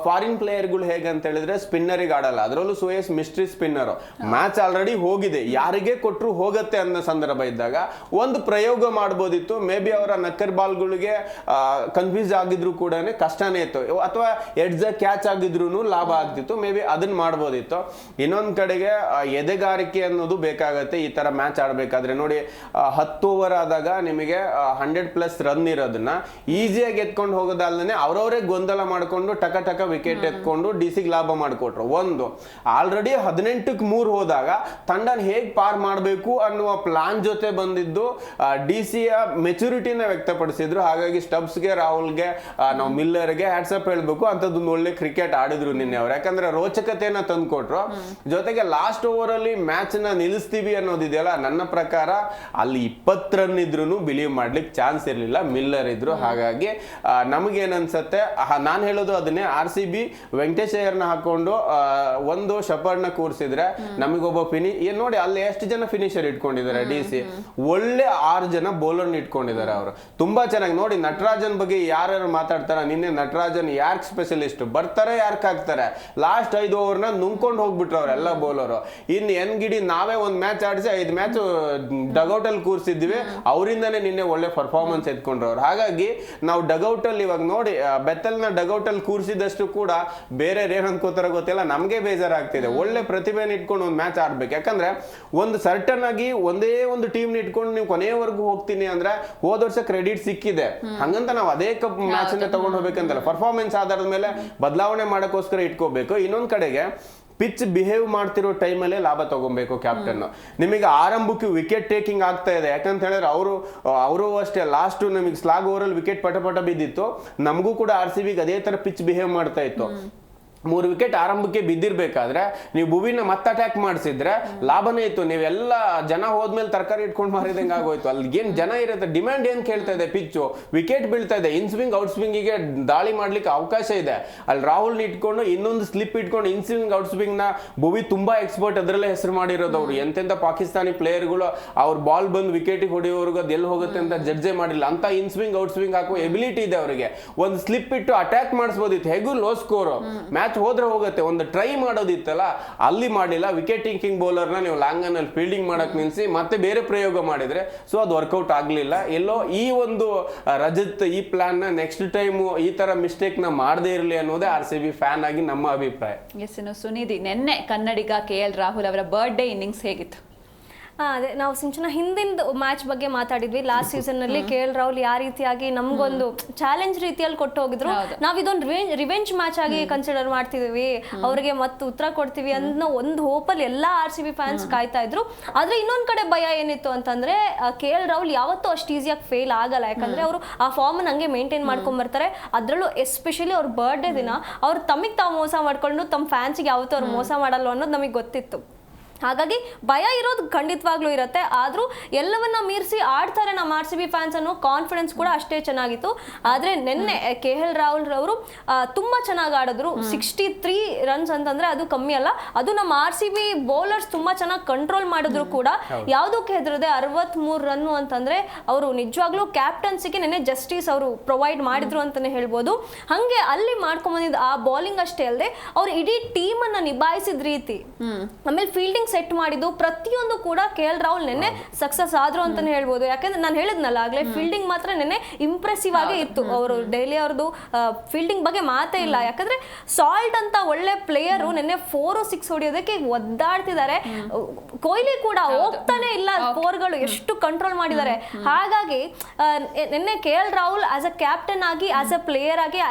ಫಾರಿನ್ ಪ್ಲೇಯರ್ಗಳು ಹೇಗಂತ ಹೇಳಿದ್ರೆ ಸ್ಪಿನ್ನರಿಗೆ ಆಡಲ್ಲ, ಅದರಲ್ಲೂ Suyesh mystery spinner, match already ಹೋಗಿದೆ, ಯಾರಿಗೆ ಕೊಟ್ಟರು ಹೋಗುತ್ತೆ ಅನ್ನೋ ಸಂದರ್ಭ ಇದ್ದಾಗ ಒಂದು ಪ್ರಯೋಗ ಮಾಡ್ಬೋದಿತ್ತು. ಮೇ ಬಿ ಅವರ ನಕ್ಕರ್ ಬಾಲ್ಗಳಿಗೆ ಕನ್ಫ್ಯೂಸ್ ಆಗಿದ್ರು ಕೂಡ ಕಷ್ಟನೇ ಇತ್ತು, ಅಥವಾ ಎಡ್ಜ್ ಕ್ಯಾಚ್ ಆಗಿದ್ರು ಲಾಭ ಆಗ್ತಿತ್ತು. ಮೇ ಬಿ ಅದನ್ನ ಮಾಡ್ಬೋದಿತ್ತು. ಇನ್ನೊಂದ್ ಕಡೆಗೆ ಎದೆಗಾರಿಕೆ ಅನ್ನೋದು ಬೇಕಾಗತ್ತೆ ಈ ತರ ಮ್ಯಾಚ್ ಆಡ್ಬೇಕಾದ್ರೆ. ನೋಡಿ 10 ಓವರ್ ಆದಾಗ ನಿಮಗೆ 100+ ರನ್ ಇರೋದನ್ನ ಈಸಿಯಾಗಿ ಎತ್ಕೊಂಡು ಹೋಗೋದಲ್ಲದೆ ಅವರವರೇ ಗೊಂದಲ ಮಾಡ್ಕೊಂಡು ಟಕ ವಿಕೆಟ್ ಎತ್ಕೊಂಡು ಡಿಸಿಗೆ ಲಾಭ ಮಾಡಿಕೊಟ್ರು. ಒಂದು ಆಲ್ರೆಡಿ 18ಕ್ಕೆ 3 ಹೋದಾಗ ತಂಡನ ಹೇಗ್ ಪಾರ್ ಮಾಡಬೇಕು ಅನ್ನುವ ಪ್ಲಾನ್ ಜೊತೆ ಬಂದಿದ್ದು ಡಿಸಿಯ ಮೆಚುರಿಟಿನ ವ್ಯಕ್ತಪಡಿಸಿದ್ರು. ಹಾಗಾಗಿ ಸ್ಟಬ್ಸ್ಗೆ, ರಾಹುಲ್ಗೆ, ನಾವು ಮಿಲ್ಲರ್ಗೆ ಹ್ಯಾಟ್ಸಪ್ ಹೇಳ್ಬೇಕು, ಅಂತದೊಂದು ಒಳ್ಳೆ ಕ್ರಿಕೆಟ್ ಆಡಿದ್ರು ನಿನ್ನೆ ಅವ್ರು. ಯಾಕಂದ್ರೆ ರೋಚಕತೆಯನ್ನ ತಂದ್ಕೊಟ್ರು. ಜೊತೆಗೆ ಲಾಸ್ಟ್ ಓವರ್ ಅಲ್ಲಿ ಮ್ಯಾಚ್ ನ ನಿಲ್ಲಿಸ್ತೀವಿ ಅನ್ನೋದಿದೆಯಲ್ಲ, ನನ್ನ ಪ್ರಕಾರ ಅಲ್ಲಿ 20 ರನ್ ಇದ್ರು ಬಿಲೀವ್ ಮಾಡ್ಲಿಕ್ಕೆ ಚಾನ್ಸ್ ಇರಲಿಲ್ಲ, ಮಿಲ್ಲರ್ ಇದ್ರು. ಹಾಗಾಗಿ ನಮಗೇನನ್ಸತ್ತೆ, ನಾನು ಹೇಳೋದು ಅದನ್ನೇ, RCB ವೆಂಕಟೇಶ್ ಅಯ್ಯರ್ನ ಹಾಕೊಂಡು ಒಂದು ಶಪರ್ಡ್ನ ಕೂರಿಸಿದ್ರೆ ನಮಗೊಬ್ಬ ನೋಡಿ ಅಲ್ಲಿ ಎಷ್ಟು ಜನ ಫಿನಿಶರ್ ಇಟ್ಕೊಂಡಿದ್ದಾರೆ DC, ಒಳ್ಳೆ 6 ಜನ ಬೌಲರ್ನ ಇಟ್ಕೊಂಡಿದ್ದಾರೆ ಅವರು, ತುಂಬಾ ಚೆನ್ನಾಗಿ. ನೋಡಿ ನಟರಾಜನ್ ನಟರಾಜನ್ ಬಗ್ಗೆ ಯಾರ್ಯಾರು ಮಾತಾಡ್ತಾರ, ನಿನ್ನೆ ನಟರಾಜನ್ ಯಾರ್ಕ್ ಸ್ಪೆಷಲಿಸ್ಟ್, ಬರ್ತಾರೆ ಯಾರ್ಕ್ ಹಾಕ್ತಾರೆ, ಲಾಸ್ಟ್ 5 ಓವರ್ನ ನುಂಗ್ಕೊಂಡು ಹೋಗ್ಬಿಟ್ರು ಅವರೆಲ್ಲ ಬೌಲರು. ಇನ್ನು ಎನ್ಗಿಡಿ ನಾವೇ ಒಂದು ಮ್ಯಾಚ್ ಆಡಿಸಿ 5 ಮ್ಯಾಚ್ ಡಗೌಟ್ ಅಲ್ಲಿ ಕೂರಿಸಿದ್ವಿ, ಅವರಿಂದಾನೇ ನಿನ್ನೆ ಒಳ್ಳೆ ಪರ್ಫಾರ್ಮೆನ್ಸ್ ಎತ್ಕೊಂಡ್ರು ಅವ್ರು. ಹಾಗಾಗಿ ನಾವು ಡಗೌಟ್ ಅಲ್ಲಿ ಇವಾಗ ನೋಡಿ ಬೆತ್ತಲ್ನ ಡಗೌಟ್ ಅಲ್ಲಿ ಕೂರಿಸಿದಷ್ಟು ಕೂಡ ಬೇರೆ ಏನ್ ಅನ್ಕೋತಾರ ಗೊತ್ತಿಲ್ಲ, ನಮ್ಗೆ ಬೇಜಾರಾಗ್ತಿದೆ. ಒಳ್ಳೆ ಪ್ರತಿಭೆನ ಇಟ್ಕೊಂಡು ಒಂದು ಮ್ಯಾಚ್ ಆಡ್ಬೇಕು. ಯಾಕಂದ್ರೆ ಒಂದು ಸರ್ಟನ್ ಆಗಿ ಒಂದೇ ಒಂದು ಟೀಮ್ ಇಟ್ಕೊಂಡು ನೀವು ಕೊನೆಯವರೆಗೂ ಹೋಗ್ತೀನಿ ಅಂದ್ರೆ ಹೋದ ವರ್ಷ ಕ್ರೆಡಿಟ್ ಸಿಕ್ಕಿದೆ, ಹಂಗಂತ ನಾವು ಅದೇ ಕಪ್ ಮ್ಯಾಚ್ ಅನ್ನ ತಗೊಂಡು ಹೋಗ್ಬೇಕಂತಲ್ಲ, ಪರ್ಫಾರ್ಮೆನ್ಸ್ ಆಧಾರದ ಮೇಲೆ ಬದಲಾವಣೆ ಮಾಡಕ್ಕೋಸ್ಕರ ಇಟ್ಕೋಬೇಕು. ಇನ್ನೊಂದ್ ಕಡೆಗೆ ಪಿಚ್ ಬಿಹೇವ್ ಮಾಡ್ತಿರೋ ಟೈಮಲ್ಲೇ ಲಾಭ ತಗೊಬೇಕು ಕ್ಯಾಪ್ಟನ್. ನಿಮಗೆ ಆರಂಭಕ್ಕೆ ವಿಕೆಟ್ ಟೇಕಿಂಗ್ ಆಗ್ತಾ ಇದೆ, ಯಾಕಂತ ಹೇಳಿದ್ರೆ ಅವರು ಅಷ್ಟೇ ಲಾಸ್ಟ್ ನಮಗೆ ಸ್ಲಾಗ್ ಓವರ್ ಅಲ್ಲಿ ವಿಕೆಟ್ ಪಟ ಬಿದ್ದಿತ್ತು, ನಮಗೂ ಕೂಡ RCB ಅದೇ ತರ ಪಿಚ್ ಬಿಹೇವ್ ಮಾಡ್ತಾ ಇತ್ತು. 3 ವಿಕೆಟ್ ಆರಂಭಕ್ಕೆ ಬಿದ್ದಿರ್ಬೇಕಾದ್ರೆ ನೀವು ಭುವಿನ ಮತ್ತೆ ಅಟ್ಯಾಕ್ ಮಾಡಿಸಿದ್ರೆ ಲಾಭನೇ ಇತ್ತು. ನೀವೆಲ್ಲ ಜನ ಹೋದ್ಮೇಲೆ ತರಕಾರಿ ಇಟ್ಕೊಂಡು ಮಾರಿದಂಗೆ ಆಗೋಯ್ತು. ಅಲ್ಲಿ ಏನ್ ಜನ ಇರುತ್ತೆ, ಡಿಮ್ಯಾಂಡ್ ಏನ್ ಕೇಳ್ತಾ ಇದೆ, ಪಿಚ್ಚು ವಿಕೆಟ್ ಬೀಳ್ತಾ ಇದೆ, ಇನ್ ಸ್ವಿಂಗ್ ಔಟ್ ಸ್ವಿಂಗಿಗೆ ದಾಳಿ ಮಾಡ್ಲಿಕ್ಕೆ ಅವಕಾಶ ಇದೆ. ಅಲ್ಲಿ ರಾಹುಲ್ ಇಟ್ಕೊಂಡು ಇನ್ನೊಂದು ಸ್ಲಿಪ್ ಇಟ್ಕೊಂಡು ಇನ್ ಸ್ವಿಂಗ್ ಔಟ್ ಸ್ವಿಂಗ್ ನ ಭುವಿ ತುಂಬಾ ಎಕ್ಸ್ಪರ್ಟ್, ಅದರಲ್ಲೇ ಹೆಸರು ಮಾಡಿರೋದು. ಅವ್ರು ಎಂತೆಂತ ಪಾಕಿಸ್ತಾನಿ ಪ್ಲೇಯರ್ಗಳು ಅವ್ರ ಬಾಲ್ ಬಂದು ವಿಕೆಟ್ ಹೊಡೆಯೋರ್ಗು ಅದು ಎಲ್ಲಿ ಹೋಗುತ್ತೆ ಅಂತ ಜಡ್ಜೆ ಮಾಡಿಲ್ಲ ಅಂತ ಇನ್ ಸ್ವಿಂಗ್ ಔಟ್ ಸ್ವಿಂಗ್ ಹಾಕುವ ಎಬಿಲಿಟಿ ಇದೆ ಅವರಿಗೆ. ಒಂದು ಸ್ಲಿಪ್ ಇಟ್ಟು ಅಟ್ಯಾಕ್ ಮಾಡಿಸಬಹುದಿತ್ತು, ಹೇಗೂ ಲೋ ಸ್ಕೋರ್ ಮ್ಯಾಚ್ ಹೋದ್ರೆ ಹೋಗುತ್ತೆ, ಒಂದು ಟ್ರೈ ಮಾಡೋದಿತ್ತಲ್ಲ ಅಲ್ಲಿ ಮಾಡಿಲ್ಲ. ವಿಕೆಟ್ ಟೇಕಿಂಗ್ ಬೌಲರ್ನ ನೀವು ಲಾಂಗನ್ ಅಲ್ಲಿ ಫೀಲ್ಡಿಂಗ್ ಮಾಡಕ್ ನಿಲ್ಸಿ ಮತ್ತೆ ಬೇರೆ ಪ್ರಯೋಗ ಮಾಡಿದ್ರೆ ಸೊ ಅದು ವರ್ಕೌಟ್ ಆಗ್ಲಿಲ್ಲ. ಎಲ್ಲೋ ಈ ಒಂದು ರಜತ್ ಈ ಪ್ಲಾನ್ ನ ನೆಕ್ಸ್ಟ್ ಟೈಮ್ ಈ ತರ ಮಿಸ್ಟೇಕ್ ನ ಮಾಡದೇ ಇರಲಿ ಅನ್ನೋದೇ RCB ಫ್ಯಾನ್ ಆಗಿ ನಮ್ಮ ಅಭಿಪ್ರಾಯ. ಎಸ್, ಇನ್ನು ಸುನಿಧಿ, ನಿನ್ನೆ ಕನ್ನಡಿಗ KL ರಾಹುಲ್ ಅವರ ಬರ್ಡೇ ಇನ್ನಿಂಗ್ಸ್ ಹೇಗಿತ್ತು? ಅದೇ ನಾವು ಸಿಂಚನ ಹಿಂದಿಂದ ಮ್ಯಾಚ್ ಬಗ್ಗೆ ಮಾತಾಡಿದ್ವಿ. ಲಾಸ್ಟ್ ಸೀಸನ್ ನಲ್ಲಿ KL ರಾಹುಲ್ ಯಾವ ರೀತಿಯಾಗಿ ನಮ್ಗೊಂದು ಚಾಲೆಂಜ್ ರೀತಿಯಲ್ಲಿ ಕೊಟ್ಟು ಹೋಗಿದ್ರು. ನಾವ್ ಇದೊಂದು ರಿವೆಂಜ್ ಮ್ಯಾಚ್ ಆಗಿ ಕನ್ಸಿಡರ್ ಮಾಡ್ತಿದೀವಿ, ಅವ್ರಿಗೆ ಮತ್ತೆ ಉತ್ತರ ಕೊಡ್ತೀವಿ ಅನ್ನೋ ಒಂದು ಹೋಪಲ್ಲಿ ಎಲ್ಲಾ RCB ಫ್ಯಾನ್ಸ್ ಕಾಯ್ತಾ ಇದ್ರು. ಆದ್ರೆ ಇನ್ನೊಂದ್ ಕಡೆ ಭಯ ಏನಿತ್ತು ಅಂತಂದ್ರೆ KL ರಾಹುಲ್ ಯಾವತ್ತೂ ಅಷ್ಟು ಈಸಿಯಾಗಿ ಫೇಲ್ ಆಗಲ್ಲ, ಯಾಕಂದ್ರೆ ಅವರು ಆ ಫಾರ್ಮ್ ಹಂಗೆ ಮೇಂಟೈನ್ ಮಾಡ್ಕೊಂಡ್ ಬರ್ತಾರೆ. ಅದ್ರಲ್ಲೂ ಎಸ್ಪೆಷಲಿ ಅವ್ರ ಬರ್ಡೇ ದಿನ ಅವ್ರು ತಮಗೆ ತಾವು ಮೋಸ ಮಾಡ್ಕೊಂಡು ತಮ್ಮ ಫ್ಯಾನ್ಸ್ಗೆ ಯಾವತ್ತೂ ಅವ್ರು ಮೋಸ ಮಾಡಲ್ಲ ಅನ್ನೋದು ನಮಗೆ ಗೊತ್ತಿತ್ತು. ಹಾಗಾಗಿ ಭಯ ಇರೋದು ಖಂಡಿತವಾಗ್ಲೂ ಇರುತ್ತೆ, ಆದ್ರೂ ಎಲ್ಲವನ್ನ ಮೀರಿಸಿ ಆಡ್ತಾರೆ ನಮ್ಮ RCB ಫ್ಯಾನ್ಸ್ ಅನ್ನೋ ಕಾನ್ಫಿಡೆನ್ಸ್ ಕೂಡ ಅಷ್ಟೇ ಚೆನ್ನಾಗಿತ್ತು. ಆದ್ರೆ ನಿನ್ನೆ KL ರಾಹುಲ್ ಅವರು ತುಂಬಾ ಚೆನ್ನಾಗಿ ಆಡಿದ್ರು. 63 ರನ್ಸ್ ಅಂತಂದ್ರೆ ಅದು ಕಮ್ಮಿ ಅಲ್ಲ. ಅದು ನಮ್ಮ RCB ಬೌಲರ್ಸ್ ತುಂಬಾ ಚೆನ್ನಾಗಿ ಕಂಟ್ರೋಲ್ ಮಾಡಿದ್ರು ಕೂಡ ಯಾವ್ದಕ್ಕೆ ಹೆದರದೆ 63 ರನ್ನು ಅಂತಂದ್ರೆ ಅವರು ನಿಜವಾಗ್ಲೂ ಕ್ಯಾಪ್ಟನ್ಸಿಗೆ ನಿನ್ನೆ ಜಸ್ಟಿಸ್ ಅವರು ಪ್ರೊವೈಡ್ ಮಾಡಿದ್ರು ಅಂತಾನೆ ಹೇಳ್ಬೋದು. ಹಂಗೆ ಅಲ್ಲಿ ಮಾಡ್ಕೊಂಡ್ ಬಂದಿದ್ದ ಆ ಬೌಲಿಂಗ್ ಅಷ್ಟೇ ಅಲ್ಲದೆ ಅವ್ರು ಇಡೀ ಟೀಮ್ ಅನ್ನ ನಿಭಾಯಿಸಿದ ರೀತಿ, ಆಮೇಲೆ ಫೀಲ್ಡಿಂಗ್ ಸೆಟ್ ಮಾಡಿದ್ದು ಪ್ರತಿಯೊಂದು ಕೂಡ KL ರಾಹುಲ್ ನಿನ್ನೆ ಸಕ್ಸಸ್ ಆದ್ರು ಅಂತಾನೆ ಹೇಳ್ಬೋದು. ಯಾಕಂದ್ರೆ ನಾನು ಹೇಳಿದ್ನಲ್ಲ ಆಗ್ಲೇ, ಫೀಲ್ಡಿಂಗ್ ಮಾತ್ರ ನಿನ್ನೆ ಇಂಪ್ರೆಸಿವ್ ಆಗೇ ಇತ್ತು. ಅವರು ಡೈಲಿ ಅವ್ರದ್ದು ಫೀಲ್ಡಿಂಗ್ ಬಗ್ಗೆ ಮಾತೇ ಇಲ್ಲ. ಯಾಕಂದ್ರೆ ಸಾಲ್ಟ್ ಅಂತ ಒಳ್ಳೆ ಪ್ಲೇಯರ್ ನಿನ್ನೆ 4 6 ಹೊಡೆಯೋದಕ್ಕೆ ಒದ್ದಾಡ್ತಿದ್ದಾರೆ. ಕೊಹ್ಲಿ ಕೂಡ ಹೋಗ್ತಾನೆ ಇಲ್ಲ, 4ಗಳು ಎಷ್ಟು ಕಂಟ್ರೋಲ್ ಮಾಡಿದ್ದಾರೆ. ಹಾಗಾಗಿ ನಿನ್ನೆ KL Rahul as a captain ಆಗಿ, ಆಸ್ ಅ ಪ್ಲೇಯರ್ ಆಗಿ,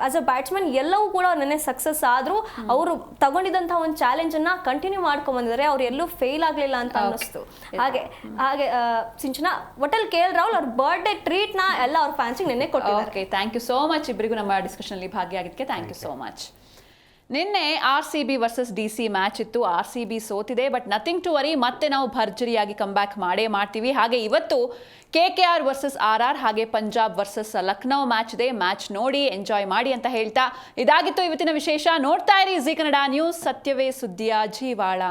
ಆಸ್ ಅ ಬ್ಯಾಟ್ಸ್ಮನ್ ಎಲ್ಲವೂ ಕೂಡ ನಿನ್ನೆ ಸಕ್ಸಸ್ ಆದ್ರು. ಅವರು ತಗೊಂಡಿದ್ದಂತಹ ಒಂದು ಚಾಲೆಂಜ್ ಅನ್ನ ಕಂಟಿನ್ಯೂ ಮಾಡ್ಕೊಂಡ್ ಬಂದಿದ್ದಾರೆ. ಅವ್ರು ಎಲ್ಲೂ ಫೇಲ್ ಆಗ್ಲಿಲ್ಲ ಅಂತ ಅನ್ನಿಸ್ತು. ಹಾಗೆ ಸಿಂಚನ ಒಟ್ಟಲ್ಲಿ KL ರಾಹುಲ್ ಅವ್ರ ಬರ್ಡೇ ಟ್ರೀಟ್ ನ ಎಲ್ಲ ಅವ್ರ ಫ್ಯಾನ್ಸಿಗೆ ನಿನ್ನೆ ಕೊಟ್ಟಿದ್ದಾರೆ. Okay, thank you so much ಇಬ್ಬರಿಗೂ ನಮ್ಮ ಡಿಸ್ಕಷನ್ ಅಲ್ಲಿ ಭಾಗಿಯಾಗಿದ್ದಕ್ಕೆ. Thank you so much. ನಿನ್ನೆ RCB ವರ್ಸಸ್ DC ಮ್ಯಾಚ್ ಇತ್ತು. RCB ಸೋತಿದೆ, ಬಟ್ ನಥಿಂಗ್ ಟು ವರಿ, ಮತ್ತೆ ನಾವು ಭರ್ಜರಿಯಾಗಿ ಕಮ್ಬ್ಯಾಕ್ ಮಾಡೇ ಮಾಡ್ತೀವಿ. ಹಾಗೆ ಇವತ್ತು KKR ವರ್ಸಸ್ RR ಹಾಗೆ ಪಂಜಾಬ್ ವರ್ಸಸ್ ಲಕ್ನೋ ಮ್ಯಾಚ್ ಇದೆ. ಮ್ಯಾಚ್ ನೋಡಿ ಎಂಜಾಯ್ ಮಾಡಿ ಅಂತ ಹೇಳ್ತಾ ಇದಾಗಿತ್ತು ಇವತ್ತಿನ ವಿಶೇಷ. ನೋಡ್ತಾ ಇರಿ ಜೀ ಕನ್ನಡ ನ್ಯೂಸ್, ಸತ್ಯವೇ ಸುದ್ದಿಯ ಜೀವಾಳ.